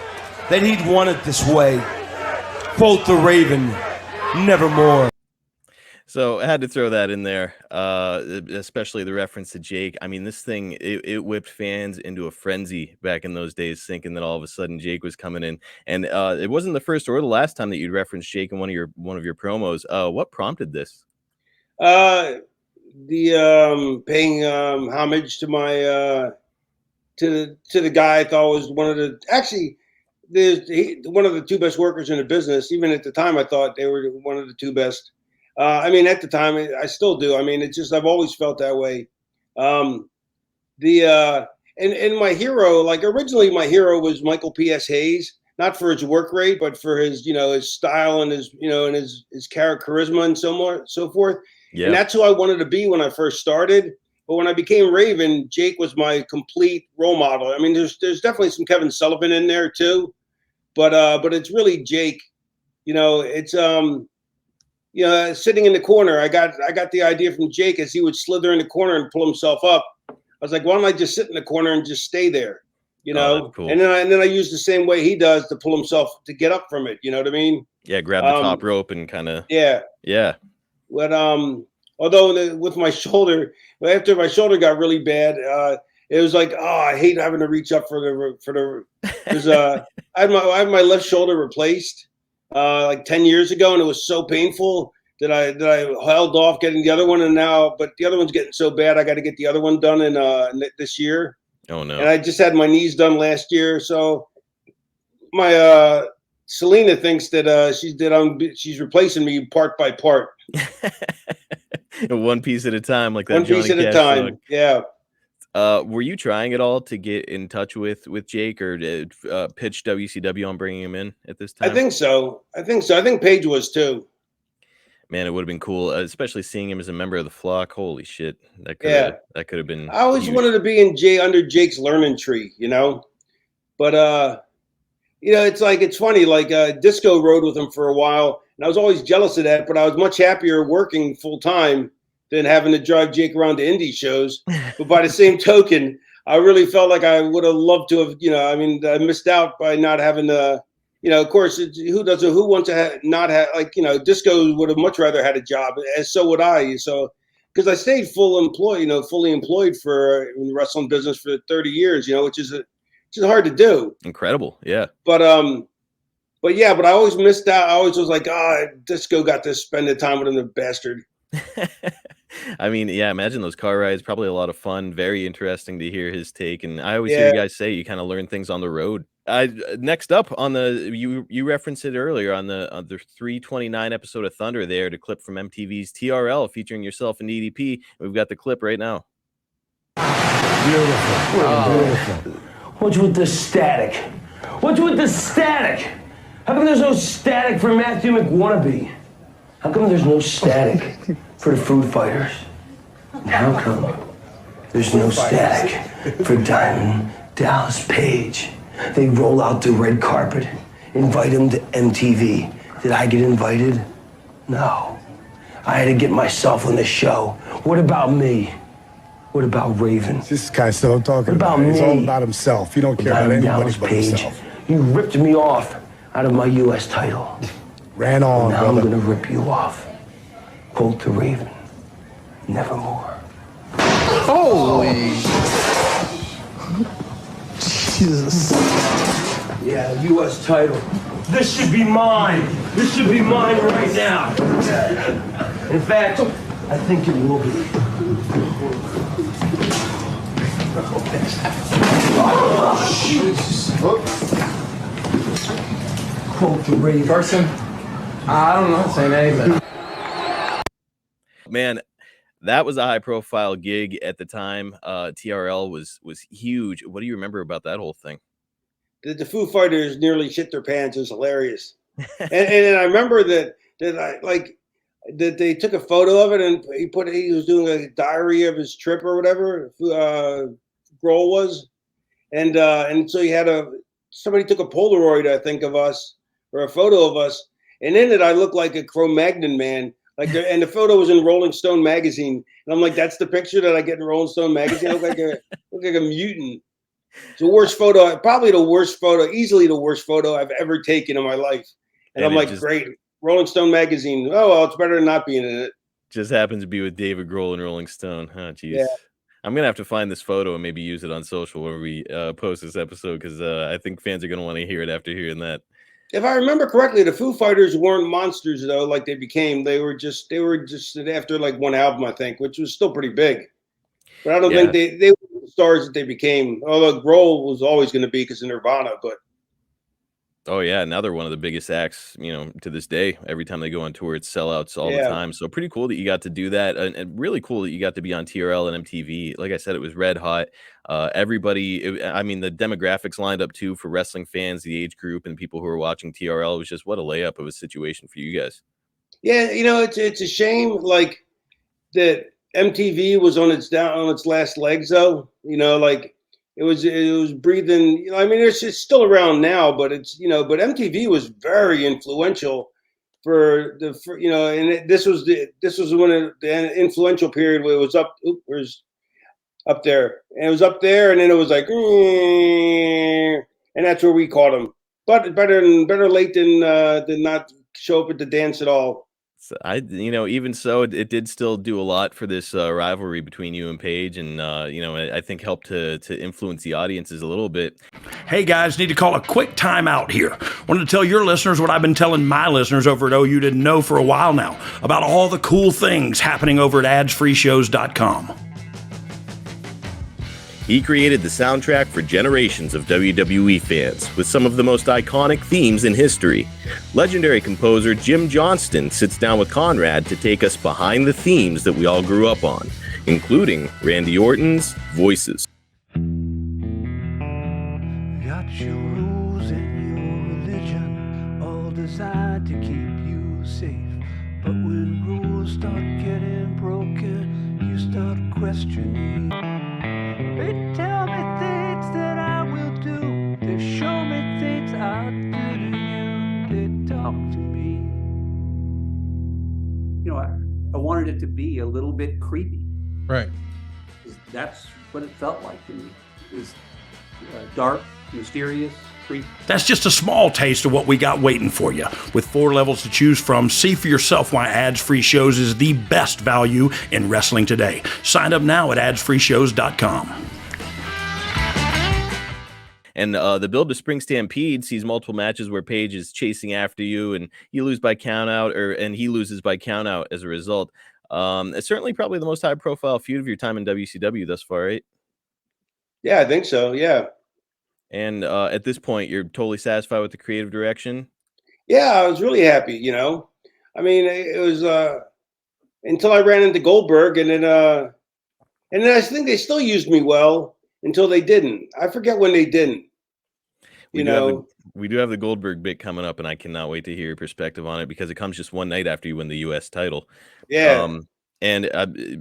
Speaker 4: that he'd want it this way. Quote the Raven, nevermore.
Speaker 2: So I had to throw that in there, especially the reference to Jake. I mean, this thing, it whipped fans into a frenzy back in those days, thinking that all of a sudden Jake was coming in. And it wasn't the first or the last time that you'd referenced Jake in one of your promos. What prompted this?
Speaker 3: The paying homage to my to the guy I thought was one of the one of the two best workers in the business. Even at the time, I thought they were one of the two best. I mean, at the time, I still do. I mean, it's just I've always felt that way. And my hero, like, originally my hero was Michael P.S. Hayes, not for his work rate, but for his his style and his character, charisma, and so forth. And
Speaker 2: Yeah.
Speaker 3: that's who I wanted to be when I first started. But when I became Raven, Jake was my complete role model. I mean, there's definitely some Kevin Sullivan in there too, but it's really Jake. It's sitting in the corner. I got the idea from Jake, as he would slither in the corner and pull himself up. was like, why don't I just sit in the corner and just stay there? You know,
Speaker 2: that's cool.
Speaker 3: and then I use the same way he does to pull himself to get up from it. You know what I mean?
Speaker 2: Yeah, grab the top rope and kind of.
Speaker 3: Yeah. But although with my shoulder, after my shoulder got really bad, it was like, oh, I hate having to reach up for the. Because I had my left shoulder replaced like 10 years ago, and it was so painful that I held off getting the other one, but the other one's getting so bad, I got to get the other one done in this year.
Speaker 2: Oh no!
Speaker 3: And I just had my knees done last year, so my Selena thinks that she's replacing me part by part,
Speaker 2: one piece at a time, like that.
Speaker 3: One piece at a time. Song. Yeah.
Speaker 2: Were you trying at all to get in touch with Jake or to pitch WCW on bringing him in at this time?
Speaker 3: I think so. I think Paige was too.
Speaker 2: Man, it would have been cool, especially seeing him as a member of the flock. Holy shit, that could have been.
Speaker 3: I always wanted to be under Jake's learning tree, you know, but you know, it's funny. Like Disco rode with him for a while, and I was always jealous of that. But I was much happier working full time than having to drive Jake around to indie shows. But by the same token, I really felt like I would have loved to have, you know, I mean, I missed out by not having you know, of course, who wants to not have, like, you know, Disco would have much rather had a job, as so would I. So, because I stayed fully employed for in the wrestling business for 30 years, you know, which is hard to do.
Speaker 2: Incredible. Yeah.
Speaker 3: But I always missed out. I always was like, Disco got to spend the time with him, the bastard.
Speaker 2: I mean, yeah, imagine those car rides. Probably a lot of fun. Very interesting to hear his take. And I always hear you guys say you kind of learn things on the road. Next up on you referenced it earlier on the 329 episode of Thunder there, the clip from MTV's TRL featuring yourself and DDP. We've got the clip right now.
Speaker 5: Beautiful. What's with the static? What's with the static? How come there's no static for Matthew McWannabe? How come there's no static for the Food Fighters? And how come there's no static for Diamond Dallas Page? They roll out the red carpet, invite him to MTV. Did I get invited? No. I had to get myself on the show. What about me? What about Raven?
Speaker 6: This is kind of stuff I'm talking about.
Speaker 5: Me?
Speaker 6: It's all about himself. You don't care about anybody but himself.
Speaker 5: You ripped me off out of my U.S. title.
Speaker 6: Ran on,
Speaker 5: now
Speaker 6: brother.
Speaker 5: I'm gonna rip you off. Quote to Raven. Nevermore.
Speaker 7: Holy Jesus.
Speaker 5: Yeah, U.S. title. This should be mine. This should be mine right now. In fact, I think it will be. Oh, Jesus. Quote the Raven.
Speaker 7: Person? I don't know. Saying anything.
Speaker 2: Man, that was a high profile gig at the time. TRL was huge. What do you remember about that whole thing?
Speaker 3: The Foo Fighters nearly shit their pants. It was hilarious. and I remember that they took a photo of it, and he was doing a diary of his trip or whatever. Grohl was, and so he had somebody took a Polaroid, I think, of us, or a photo of us, and in it I looked like a Cro-Magnon man. And the photo was in Rolling Stone magazine, and I'm like, "That's the picture that I get in Rolling Stone magazine." I look like a mutant. It's the worst photo, probably the worst photo, easily the worst photo I've ever taken in my life. And I'm like, "Great, Rolling Stone magazine. Oh well, it's better than not being in it."
Speaker 2: Just happens to be with David Grohl and Rolling Stone. Oh, geez.
Speaker 3: Yeah.
Speaker 2: I'm gonna have to find this photo and maybe use it on social when we post this episode, because I think fans are gonna want to hear it after hearing that.
Speaker 3: If I remember correctly, the Foo Fighters weren't monsters though, like they became. They were just after like one album, I think, which was still pretty big. But I don't think they were the stars that they became. Although Grohl was always going to be because of Nirvana, but.
Speaker 2: Oh yeah, now they're one of the biggest acts, you know, to this day. Every time they go on tour, it's sellouts all the time. So pretty cool that you got to do that, and really cool that you got to be on TRL and MTV. Like I said, it was red hot. Everybody, I mean, the demographics lined up too for wrestling fans, the age group, and people who are watching TRL. It was just what a layup of a situation for you guys.
Speaker 3: Yeah, you know, it's a shame like that MTV was on its last legs though. You know, like. It was breathing, you know, I mean, it's still around now, but it's, you know, but MTV was very influential for you know, and this was when the influential period where it was up. up there. And it was up there, and then it was like, and that's where we caught him. But better late than not show up at the dance at all.
Speaker 2: So even so, it did still do a lot for this rivalry between you and Paige, and I think helped to influence the audiences a little bit.
Speaker 8: Hey guys, need to call a quick timeout here. Wanted to tell your listeners what I've been telling my listeners over at OU didn't know for a while now about all the cool things happening over at adsfreeshows.com.
Speaker 2: He created the soundtrack for generations of WWE fans with some of the most iconic themes in history. Legendary composer Jim Johnston sits down with Conrad to take us behind the themes that we all grew up on, including Randy Orton's Voices.
Speaker 9: Got your rules and your religion, all designed to keep you safe. But when rules start getting broken, you start questioning. They tell me things that I will do. They show me things I'll do to you. They talk to me.
Speaker 10: You know, I wanted it to be a little bit creepy.
Speaker 11: Right.
Speaker 10: That's what it felt like to me. It was dark, mysterious, creepy.
Speaker 8: That's just a small taste of what we got waiting for you. With 4 levels to choose from, see for yourself why ads-free shows is the best value in wrestling today. Sign up now at adsfreeshows.com.
Speaker 2: And the build to Spring Stampede sees multiple matches where Paige is chasing after you, and you lose by countout, and he loses by countout as a result. It's certainly probably the most high-profile feud of your time in WCW thus far, right?
Speaker 3: Yeah, I think so. Yeah.
Speaker 2: And at this point, you're totally satisfied with the creative direction?
Speaker 3: Yeah, I was really happy. I mean, it was until I ran into Goldberg, and then I think they still used me well until they didn't. I forget when they didn't.
Speaker 2: We do have the Goldberg bit coming up, and I cannot wait to hear your perspective on it because it comes just one night after you win the U.S. title.
Speaker 3: Yeah.
Speaker 2: And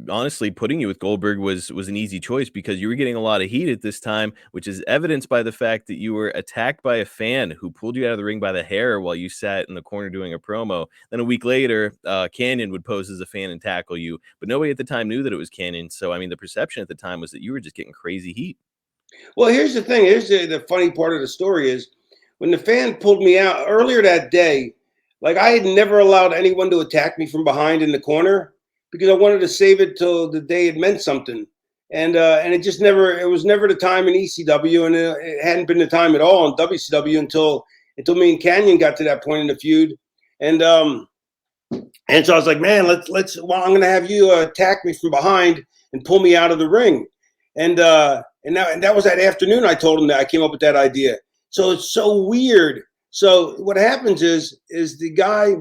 Speaker 2: honestly, putting you with Goldberg was an easy choice because you were getting a lot of heat at this time, which is evidenced by the fact that you were attacked by a fan who pulled you out of the ring by the hair while you sat in the corner doing a promo. Then a week later, Canyon would pose as a fan and tackle you, but nobody at the time knew that it was Canyon. So, I mean, the perception at the time was that you were just getting crazy heat.
Speaker 3: Well, here's the thing. Here's the funny part of the story is when the fan pulled me out earlier that day, like I had never allowed anyone to attack me from behind in the corner because I wanted to save it till the day it meant something. And it was never the time in ECW, and it hadn't been the time at all in WCW until me and Canyon got to that point in the feud. And so I was like, man, I'm going to have you attack me from behind and pull me out of the ring. And that was that afternoon I told him that I came up with that idea. So it's so weird. So what happens is the guy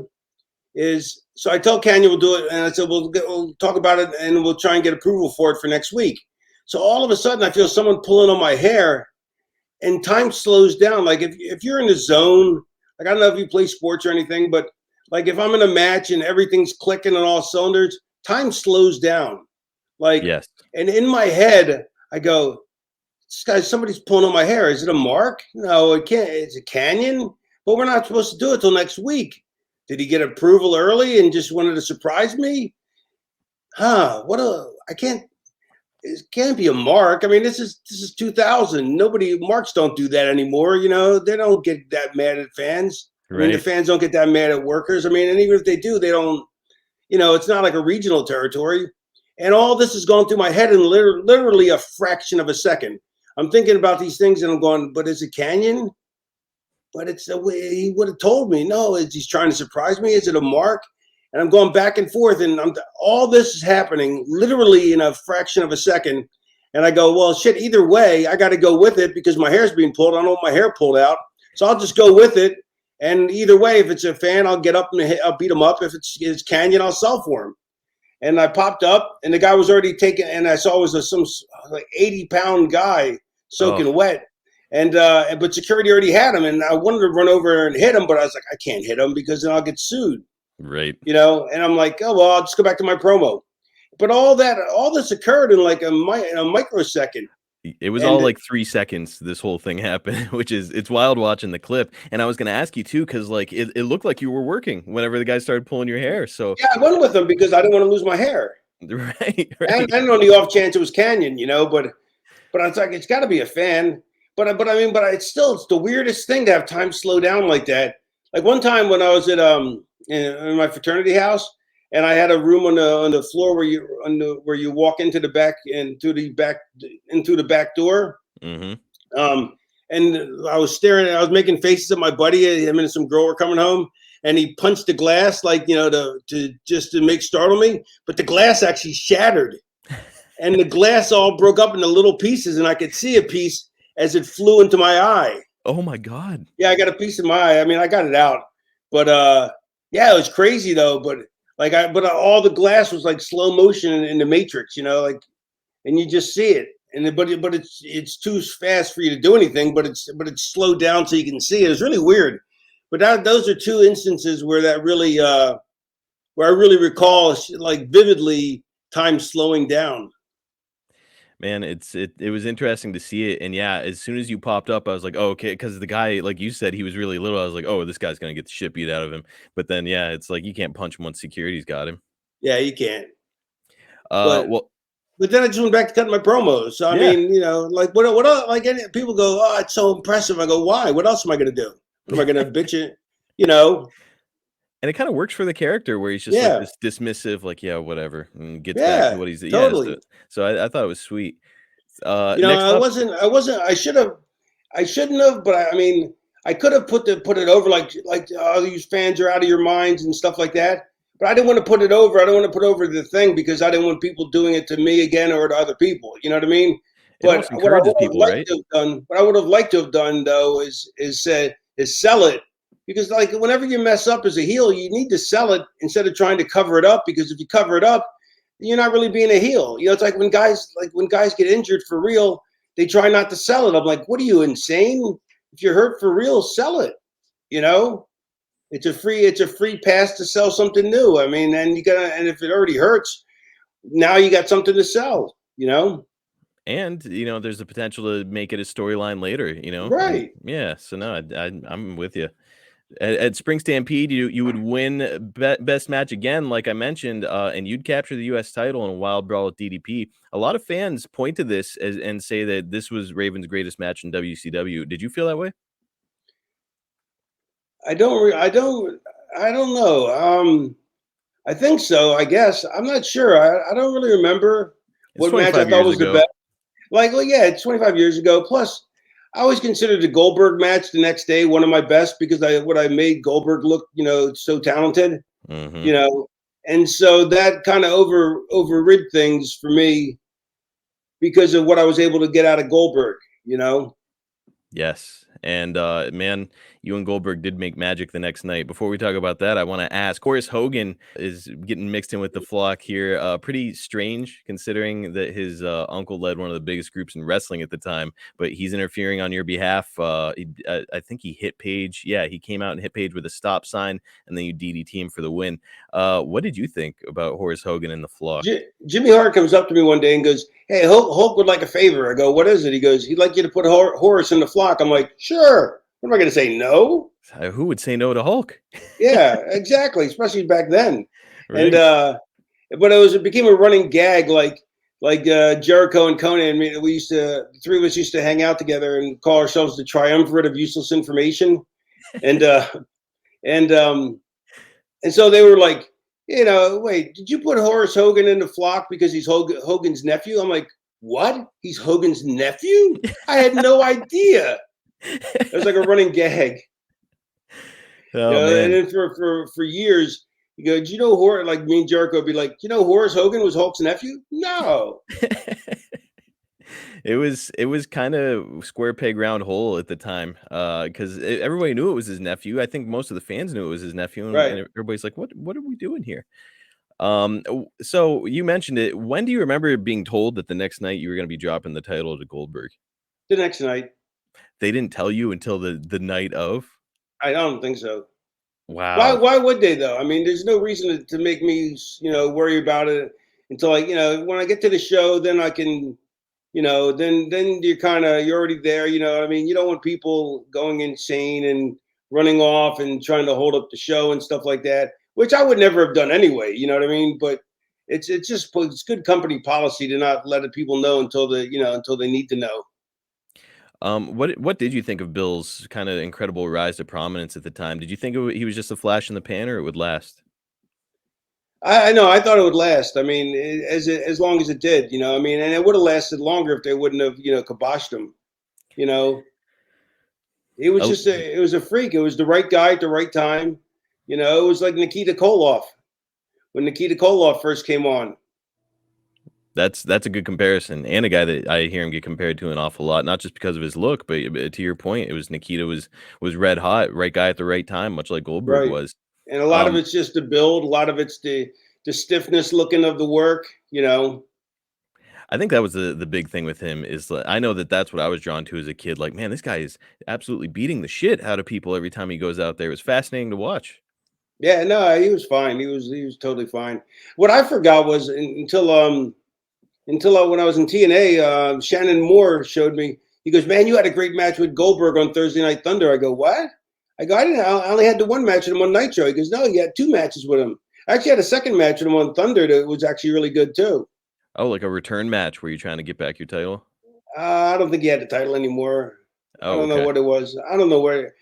Speaker 3: is, so I tell Canyon we'll do it, and I said we'll talk about it, and we'll try and get approval for it for next week. So all of a sudden I feel someone pulling on my hair, and time slows down. Like if you're in the zone, like I don't know if you play sports or anything, but like if I'm in a match and everything's clicking on all cylinders, time slows down. Like,
Speaker 2: yes.
Speaker 3: And in my head I go, somebody's pulling on my hair. Is it a mark? No, it can't. It's a Canyon, but we're not supposed to do it till next week. Did he get approval early and just wanted to surprise me? It can't be a mark. I mean, this is 2000. Marks don't do that anymore. They don't get that mad at fans. Right. I mean, the fans don't get that mad at workers. I mean, and even if they do, they don't, it's not like a regional territory. And all this is going through my head in literally a fraction of a second. I'm thinking about these things and I'm going, but is it Canyon? But it's the way he would have told me. No, he's trying to surprise me. Is it a mark? And I'm going back and forth, and all this is happening literally in a fraction of a second. And I go, well, shit, either way, I got to go with it because my hair's being pulled. I don't want my hair pulled out. So I'll just go with it. And either way, if it's a fan, I'll get up and I'll beat him up. If it's Canyon, I'll sell for him. And I popped up, and the guy was already taken, and I saw it was some like 80-pound guy soaking wet. And but security already had him, and I wanted to run over and hit him, but I was like, I can't hit him because then I'll get sued.
Speaker 2: Right.
Speaker 3: And I'm like, oh well, I'll just go back to my promo. But all this occurred in like a microsecond.
Speaker 2: It was all like 3 seconds. This whole thing happened, it's wild watching the clip. And I was going to ask you too, because like it looked like you were working whenever the guy started pulling your hair. So
Speaker 3: yeah, I went with him because I didn't want to lose my hair.
Speaker 2: Right.
Speaker 3: And on the off chance it was Canyon, but I was like, it's got to be a fan. But it's the weirdest thing to have time slow down like that. Like one time when I was at in my fraternity house, and I had a room on the floor where you walk into the back and through the back door.
Speaker 2: Mm-hmm.
Speaker 3: And I was making faces at my buddy. Him and some girl were coming home, and he punched the glass to make startle me. But the glass actually shattered, and the glass all broke up into little pieces, and I could see a piece as it flew into my eye.
Speaker 2: Oh my God!
Speaker 3: Yeah, I got a piece in my eye. I mean, I got it out, but yeah, it was crazy though. But all the glass was like slow motion in the Matrix, and you just see it. But it's too fast for you to do anything. But it's slowed down so you can see it. It's really weird. But those are two instances where that really, where I really recall like vividly time slowing down.
Speaker 2: Man, it was interesting to see it, and yeah, as soon as you popped up, I was like, oh, okay, because the guy, like you said, he was really little. I was like, oh, this guy's gonna get the shit beat out of him. But then, yeah, it's like you can't punch him once security's got him.
Speaker 3: Yeah, you can't.
Speaker 2: But
Speaker 3: then I just went back to cutting my promos. So I mean, like what else, like people go, oh, it's so impressive. I go, why? What else am I gonna do? What am I gonna bitch it?
Speaker 2: And it kind of works for the character where he's just like this dismissive, like, yeah, whatever, and gets back to what he's
Speaker 3: totally.
Speaker 2: Yeah, so I thought it was sweet.
Speaker 3: I shouldn't have, but I mean, I could have put it over like oh, these fans are out of your minds and stuff like that. But I didn't want to put it over. I don't want to put over the thing because I didn't want people doing it to me again or to other people. You know what I mean?
Speaker 2: But what I
Speaker 3: would have liked to have done though is sell it. Because like whenever you mess up as a heel, you need to sell it instead of trying to cover it up. Because if you cover it up, you're not really being a heel. It's like when guys get injured for real, they try not to sell it. I'm like, what are you, insane? If you're hurt for real, sell it. It's a free pass to sell something new. I mean, and if it already hurts, now you got something to sell.
Speaker 2: And there's the potential to make it a storyline later.
Speaker 3: Right?
Speaker 2: Yeah. So no, I'm with you. At Spring Stampede, you would win best match again, like I mentioned, and you'd capture the U.S. title in a Wild Brawl with DDP. A lot of fans point to this and say that this was Raven's greatest match in WCW. Did you feel that way?
Speaker 3: I don't know. I think so. I guess I'm not sure. I don't really remember what match I thought was the best. Like, well, yeah, it's 25 years ago. Plus, I always considered the Goldberg match the next day one of my best because I made Goldberg look, so talented, and so that kind of overrid things for me because of what I was able to get out of Goldberg,
Speaker 2: Yes. And man, you and Goldberg did make magic the next night. Before we talk about that, I want to ask, Horace Hogan is getting mixed in with the flock here. Pretty strange considering that his uncle led one of the biggest groups in wrestling at the time, but he's interfering on your behalf. I think he hit Page. Yeah, he came out and hit Page with a stop sign, and then you DDT him for the win. What did you think about Horace Hogan and the flock?
Speaker 3: Jimmy Hart comes up to me one day and goes, hey, Hulk would like a favor. I go, what is it? He goes, he'd like you to put Horace in the flock. I'm like, sure. What am I going to say? No?
Speaker 2: Who would say no to Hulk?
Speaker 3: Yeah, exactly. Especially back then.
Speaker 2: Right.
Speaker 3: And but it became a running gag, like Jericho and Conan. The three of us used to hang out together and call ourselves the triumvirate of useless information. And so they were like, wait, did you put Horace Hogan in the flock because he's Hogan's nephew? I'm like, what? He's Hogan's nephew? I had no idea. It was like a running gag.
Speaker 2: Man.
Speaker 3: And then for years, you go, do you know Horace? Like me and Jericho would be like, Horace Hogan was Hulk's nephew? No.
Speaker 2: It was kind of square peg round hole at the time because everybody knew it was his nephew. I think most of the fans knew it was his nephew, and everybody's like, "What are we doing here?" So you mentioned it. When do you remember being told that the next night you were going to be dropping the title to Goldberg?
Speaker 3: The next night.
Speaker 2: They didn't tell you until the night of?
Speaker 3: I don't think so.
Speaker 2: Wow.
Speaker 3: Why would they though? I mean, there's no reason to make me worry about it until when I get to the show, then I can. Then you're already there. I mean, you don't want people going insane and running off and trying to hold up the show and stuff like that, which I would never have done anyway. You know what I mean? But it's good company policy to not let people know until they need to know.
Speaker 2: What did you think of Bill's kind of incredible rise to prominence at the time? Did you think he was just a flash in the pan, or it would last?
Speaker 3: I know. I thought it would last. I mean, as long as it did, I mean, and it would have lasted longer if they wouldn't have, kiboshed him. It was just it was a freak. It was the right guy at the right time. It was like Nikita Koloff when Nikita Koloff first came on.
Speaker 2: That's a good comparison, and a guy that I hear him get compared to an awful lot, not just because of his look, but to your point, it was Nikita was red hot, right guy at the right time, much like Goldberg was.
Speaker 3: And a lot of it's just the build. A lot of it's the stiffness looking of the work,
Speaker 2: I think that was the big thing with him is I know that's what I was drawn to as a kid. Like, man, this guy is absolutely beating the shit out of people every time he goes out there. It was fascinating to watch.
Speaker 3: Yeah, no, he was fine. He was totally fine. What I forgot was until when I was in TNA, Shannon Moore showed me. He goes, "Man, you had a great match with Goldberg on Thursday Night Thunder." I go, "What?" I go, I only had the one match with him on Nitro. He goes, "No, you had two matches with him." I actually had a second match with him on Thunder that was actually really good too.
Speaker 2: Oh, like a return match where you're trying to get back your title?
Speaker 3: I don't think he had the title anymore.
Speaker 2: Oh,
Speaker 3: I don't know
Speaker 2: okay.
Speaker 3: what it was. I don't know where.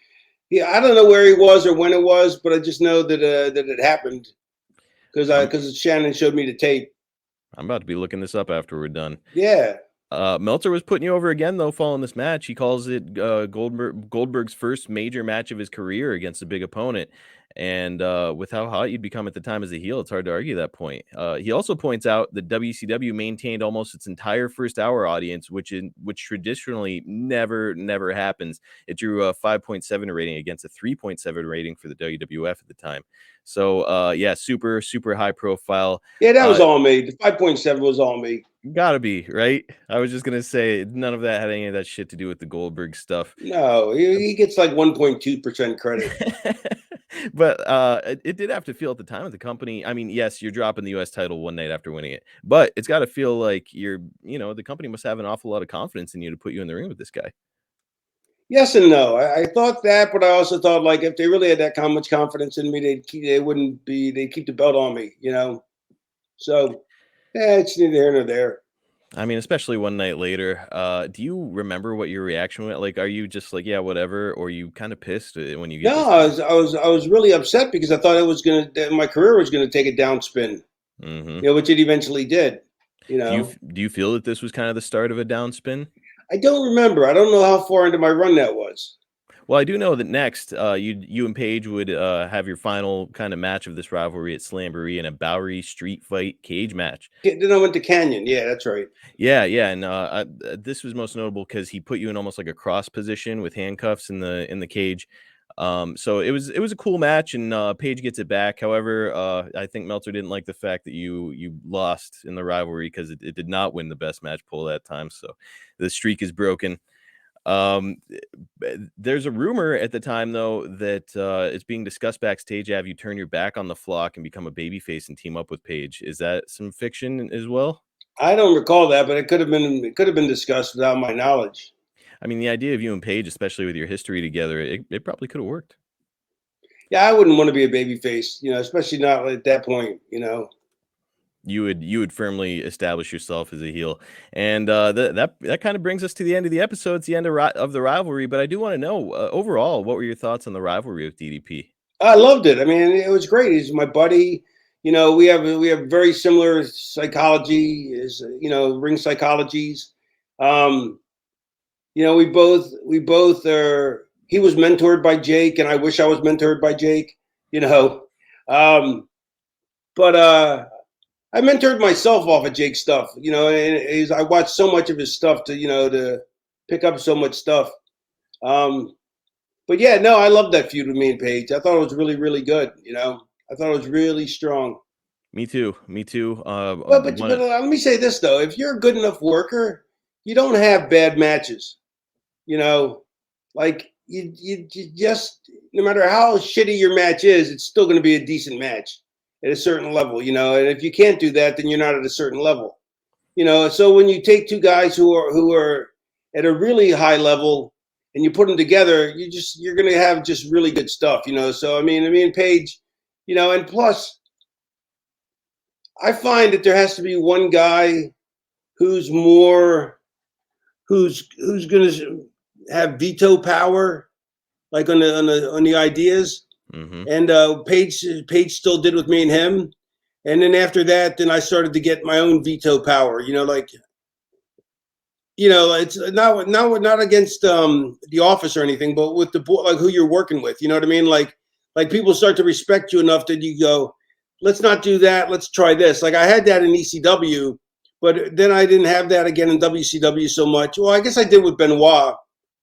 Speaker 3: I don't know where he was or when it was, but I just know that that it happened because Shannon showed me the tape.
Speaker 2: I'm about to be looking this up after we're done.
Speaker 3: Yeah.
Speaker 2: Meltzer was putting you over again, though, following this match. He calls it Goldberg's first major match of his career against a big opponent. And with how hot you'd become at the time as a heel, it's hard to argue that point. He also points out that WCW maintained almost its entire first hour audience, which traditionally never happens. It drew a 5.7 rating against a 3.7 rating for the WWF at the time. So, yeah, super high profile.
Speaker 3: Yeah, that was all me. The 5.7 was all me.
Speaker 2: Gotta be, right? I was just gonna say none of that had any of that shit to do with the Goldberg stuff.
Speaker 3: No, he gets like 1.2% credit.
Speaker 2: But it did have to feel at the time of the company. I mean, yes, you're dropping the US title one night after winning it, but it's got to feel like the company must have an awful lot of confidence in you to put you in the ring with this guy.
Speaker 3: Yes and no. I thought that, but I also thought like if they really had that much confidence in me, they'd keep the belt on me, So yeah, it's neither here nor there.
Speaker 2: I mean, especially one night later. Do you remember what your reaction was? Like, are you just like, yeah, whatever, or you kind of pissed when you get?
Speaker 3: No, I was really upset because I thought my career was gonna take a downspin.
Speaker 2: Mm-hmm.
Speaker 3: Which it eventually did.
Speaker 2: Do you feel that this was kind of the start of a downspin?
Speaker 3: I don't remember. I don't know how far into my run that was.
Speaker 2: Well, I do know that next, you and Paige would have your final kind of match of this rivalry at Slamboree in a Bowery Street Fight cage match.
Speaker 3: Then I went to Canyon. Yeah, that's right.
Speaker 2: Yeah, and this was most notable because he put you in almost like a cross position with handcuffs in the cage. So it was a cool match, and Paige gets it back. However, I think Meltzer didn't like the fact that you lost in the rivalry because it did not win the best match poll that time. So the streak is broken. There's a rumor at the time though that it's being discussed backstage. Have you turn your back on the flock and become a babyface and team up with Paige? Is that some fiction as well?
Speaker 3: I don't recall that, but it could have been discussed without my knowledge.
Speaker 2: I mean, the idea of you and Paige, especially with your history together, it probably could have worked.
Speaker 3: Yeah, I wouldn't want to be a babyface, especially not at that point,
Speaker 2: You would firmly establish yourself as a heel, and that kind of brings us to the end of the episode. It's the end of the rivalry, but I do want to know overall, what were your thoughts on the rivalry with DDP?
Speaker 3: I loved it. I mean, it was great. He's my buddy. We have very similar psychology, ring psychologies. We both are. He was mentored by Jake, and I wish I was mentored by Jake. But I mentored myself off of Jake's stuff, and I watched so much of his stuff to pick up so much stuff. But yeah, no, I love that feud with me and Paige. I thought it was really, really good. I thought it was really strong.
Speaker 2: Me too.
Speaker 3: But let me say this though: if you're a good enough worker, you don't have bad matches. Like you just, no matter how shitty your match is, it's still going to be a decent match at a certain level, and if you can't do that, then you're not at a certain level, so when you take two guys who are at a really high level and you put them together, you're going to have just really good stuff, so I mean Paige, and plus I find that there has to be one guy who's going to have veto power, like on the ideas.
Speaker 2: Mm-hmm.
Speaker 3: And Paige still did with me and him. And then after that, then I started to get my own veto power. It's not against the office or anything, but with the board, like who you're working with. You know what I mean? Like people start to respect you enough that you go, let's not do that. Let's try this. Like I had that in ECW, but then I didn't have that again in WCW so much. Well, I guess I did with Benoit,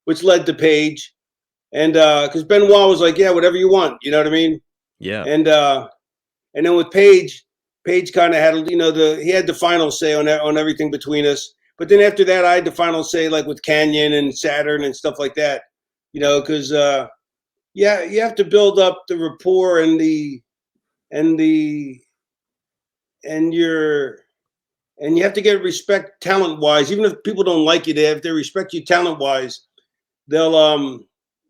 Speaker 3: which led to Paige. And because Benoit was like, yeah, whatever you want. You know what I mean?
Speaker 2: Yeah.
Speaker 3: And then with Paige kind of had, he had the final say on everything between us. But then after that, I had the final say, like with Canyon and Saturn and stuff like that, because you have to build up the rapport and you have to get respect talent wise. Even if people don't like you, if they respect you talent wise, they'll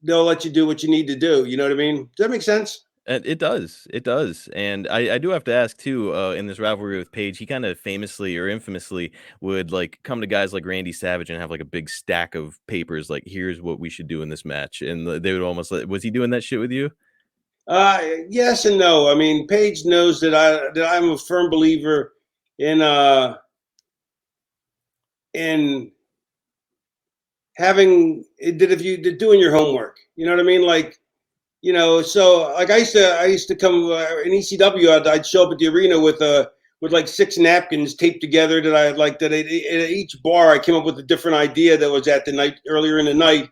Speaker 3: let you do what you need to do. You know what I mean? Does that make sense?
Speaker 2: It does. And I do have to ask too, in this rivalry with Paige, he kind of famously or infamously would like come to guys like Randy Savage and have like a big stack of papers, like, here's what we should do in this match. And they would almost was he doing that shit with you?
Speaker 3: Yes and no. I mean, Paige knows that I'm a firm believer in having that if you're doing your homework, you know what I mean? Like, so like I used to come in ECW. I'd show up at the arena with like 6 napkins taped together that I like. That at each bar I came up with a different idea that was at the night earlier in the night.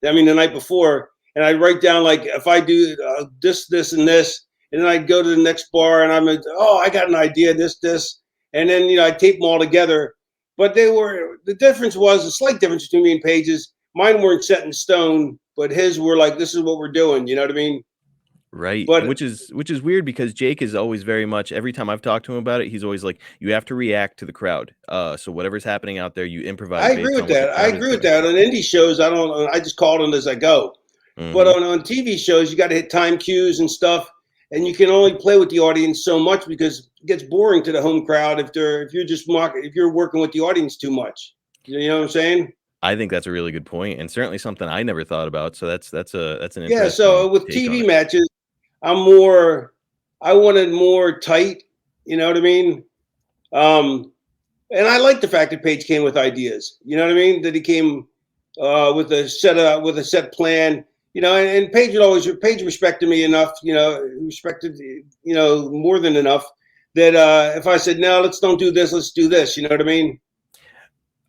Speaker 3: I mean the night before, and I'd write down like if I do this, and this, and then I'd go to the next bar and I'm like, oh, I got an idea, this, and then I tape them all together. But the difference was a slight difference between me and Paige's. Mine weren't set in stone, but his were like, this is what we're doing. You know what I mean?
Speaker 2: Right.
Speaker 3: But
Speaker 2: Which is weird because Jake is always very much, every time I've talked to him about it, he's always like, you have to react to the crowd. So whatever's happening out there, you improvise.
Speaker 3: I agree with that. On indie shows, I just call them as I go.
Speaker 2: Mm-hmm.
Speaker 3: But on TV shows, you got to hit time cues and stuff. And you can only play with the audience so much because it gets boring to the home crowd if you're working with the audience too much. You know what I'm saying?
Speaker 2: I think that's a really good point, and certainly something I never thought about. So that's an interesting.
Speaker 3: Yeah. So with TV matches, I wanted more tight. You know what I mean? And I like the fact that Paige came with ideas. You know what I mean? That he came with a set plan. And Paige respected me enough. Respected more than enough that if I said no, don't do this, let's do this. You know what I mean?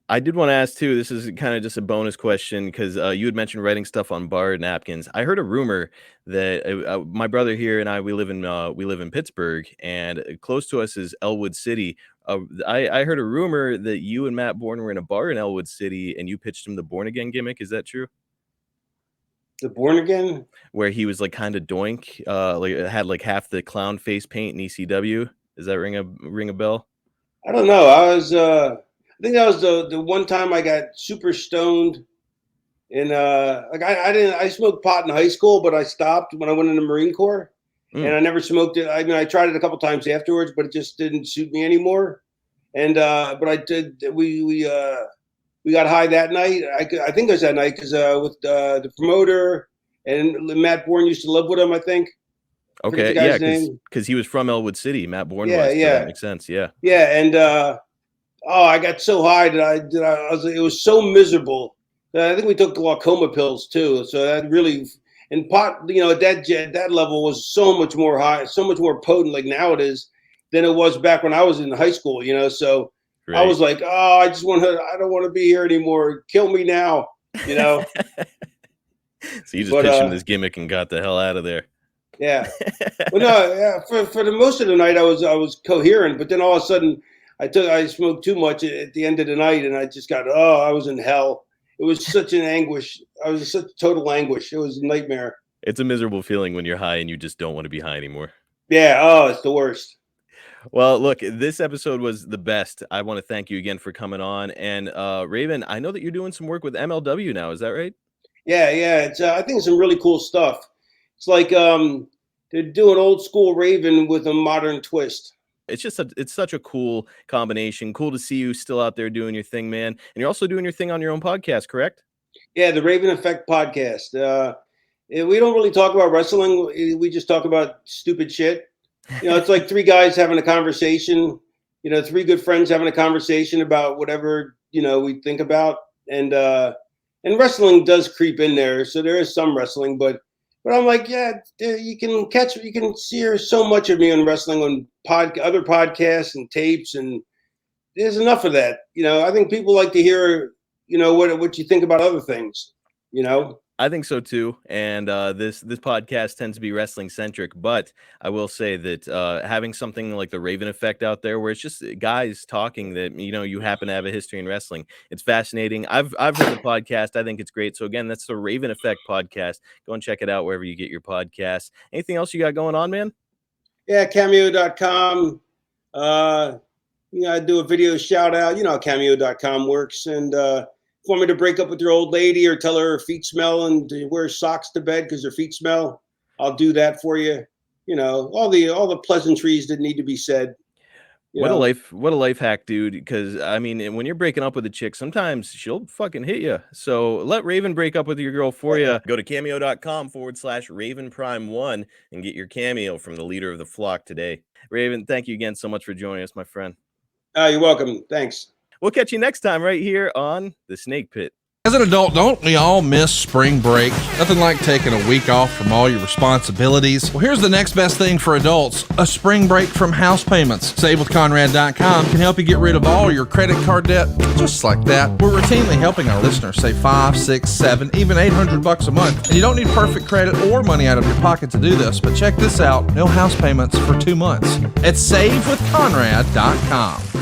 Speaker 2: I did want to ask too. This is kind of just a bonus question because you had mentioned writing stuff on bar napkins. I heard a rumor that my brother here and we live in Pittsburgh, and close to us is Elwood City. I heard a rumor that you and Matt Bourne were in a bar in Elwood City, and you pitched him the Born Again gimmick. Is that true?
Speaker 3: The Born Again, where
Speaker 2: he was like kind of doink, like had like half the clown face paint in ECW. Does that ring a bell?
Speaker 3: I don't know. I think that was the one time I got super stoned, and I smoked pot in high school, but I stopped when I went in the Marine Corps, and I never smoked it. I mean, I tried it a couple times afterwards, but it just didn't suit me anymore. And but I did. We got high that night. I think it was that night because with the promoter and Matt Bourne used to live with him, I think.
Speaker 2: Okay, yeah, because he was from Elwood City. Matt Bourne was. Yeah, so that makes sense. Yeah.
Speaker 3: Yeah, and. I got so high that it was so miserable. I think we took glaucoma pills too. So that really, and pot, at that level was so much more high, so much more potent like now it is than it was back when I was in high school, So right. I was like, I don't want to be here anymore. Kill me now,
Speaker 2: So you just pitched him this gimmick and got the hell out of there.
Speaker 3: Yeah. Well, no, yeah. For the most of the night, I was coherent, but then all of a sudden, I smoked too much at the end of the night, and I just got I was in hell. It was such an anguish. I was in such total anguish. It was a nightmare.
Speaker 2: It's a miserable feeling when you're high and you just don't want to be high anymore.
Speaker 3: Yeah. It's the worst.
Speaker 2: Well, look, this episode was the best. I want to thank you again for coming on. And Raven, I know that you're doing some work with MLW now. Is that right?
Speaker 3: Yeah. It's I think it's some really cool stuff. It's like they're doing old school Raven with a modern twist.
Speaker 2: it's just it's such a cool combination. Cool to see you still out there doing your thing, man. And you're also doing your thing on your own podcast, correct?
Speaker 3: Yeah, the Raven Effect podcast. We don't really talk about wrestling. We just talk about stupid shit. It's like three guys having a conversation. Three good friends having a conversation about whatever we think about. And wrestling does creep in there, so there is some wrestling, but I'm like, yeah, you can hear so much of me on wrestling on other podcasts and tapes, and there's enough of that. I think people like to hear, what you think about other things.
Speaker 2: I think so too. And this podcast tends to be wrestling centric, but I will say that having something like the Raven Effect out there, where it's just guys talking that you happen to have a history in wrestling, it's fascinating. I've heard the podcast. I think it's great. So again, that's the Raven Effect podcast. Go and check it out wherever you get your podcasts. Anything else you got going on, man?
Speaker 3: Yeah, Cameo.com. I do a video shout out. How Cameo.com works, and want me to break up with your old lady or tell her feet smell and to wear socks to bed because her feet smell, I'll do that for you. All the pleasantries that need to be said.
Speaker 2: What a life hack, dude. Because when you're breaking up with a chick, sometimes she'll fucking hit you. So let Raven break up with your girl for you. Go to cameo.com/RavenPrime1 and get your cameo from the leader of the flock today. Raven, thank you again so much for joining us, my friend.
Speaker 3: You're welcome. Thanks.
Speaker 2: We'll catch you next time right here on The Snake Pit.
Speaker 11: As an adult, don't we all miss spring break? Nothing like taking a week off from all your responsibilities. Well, here's the next best thing for adults, a spring break from house payments. SaveWithConrad.com can help you get rid of all your credit card debt, just like that. We're routinely helping our listeners save $500, $600, $700, even $800 a month. And you don't need perfect credit or money out of your pocket to do this, but check this out, no house payments for 2 months at SaveWithConrad.com.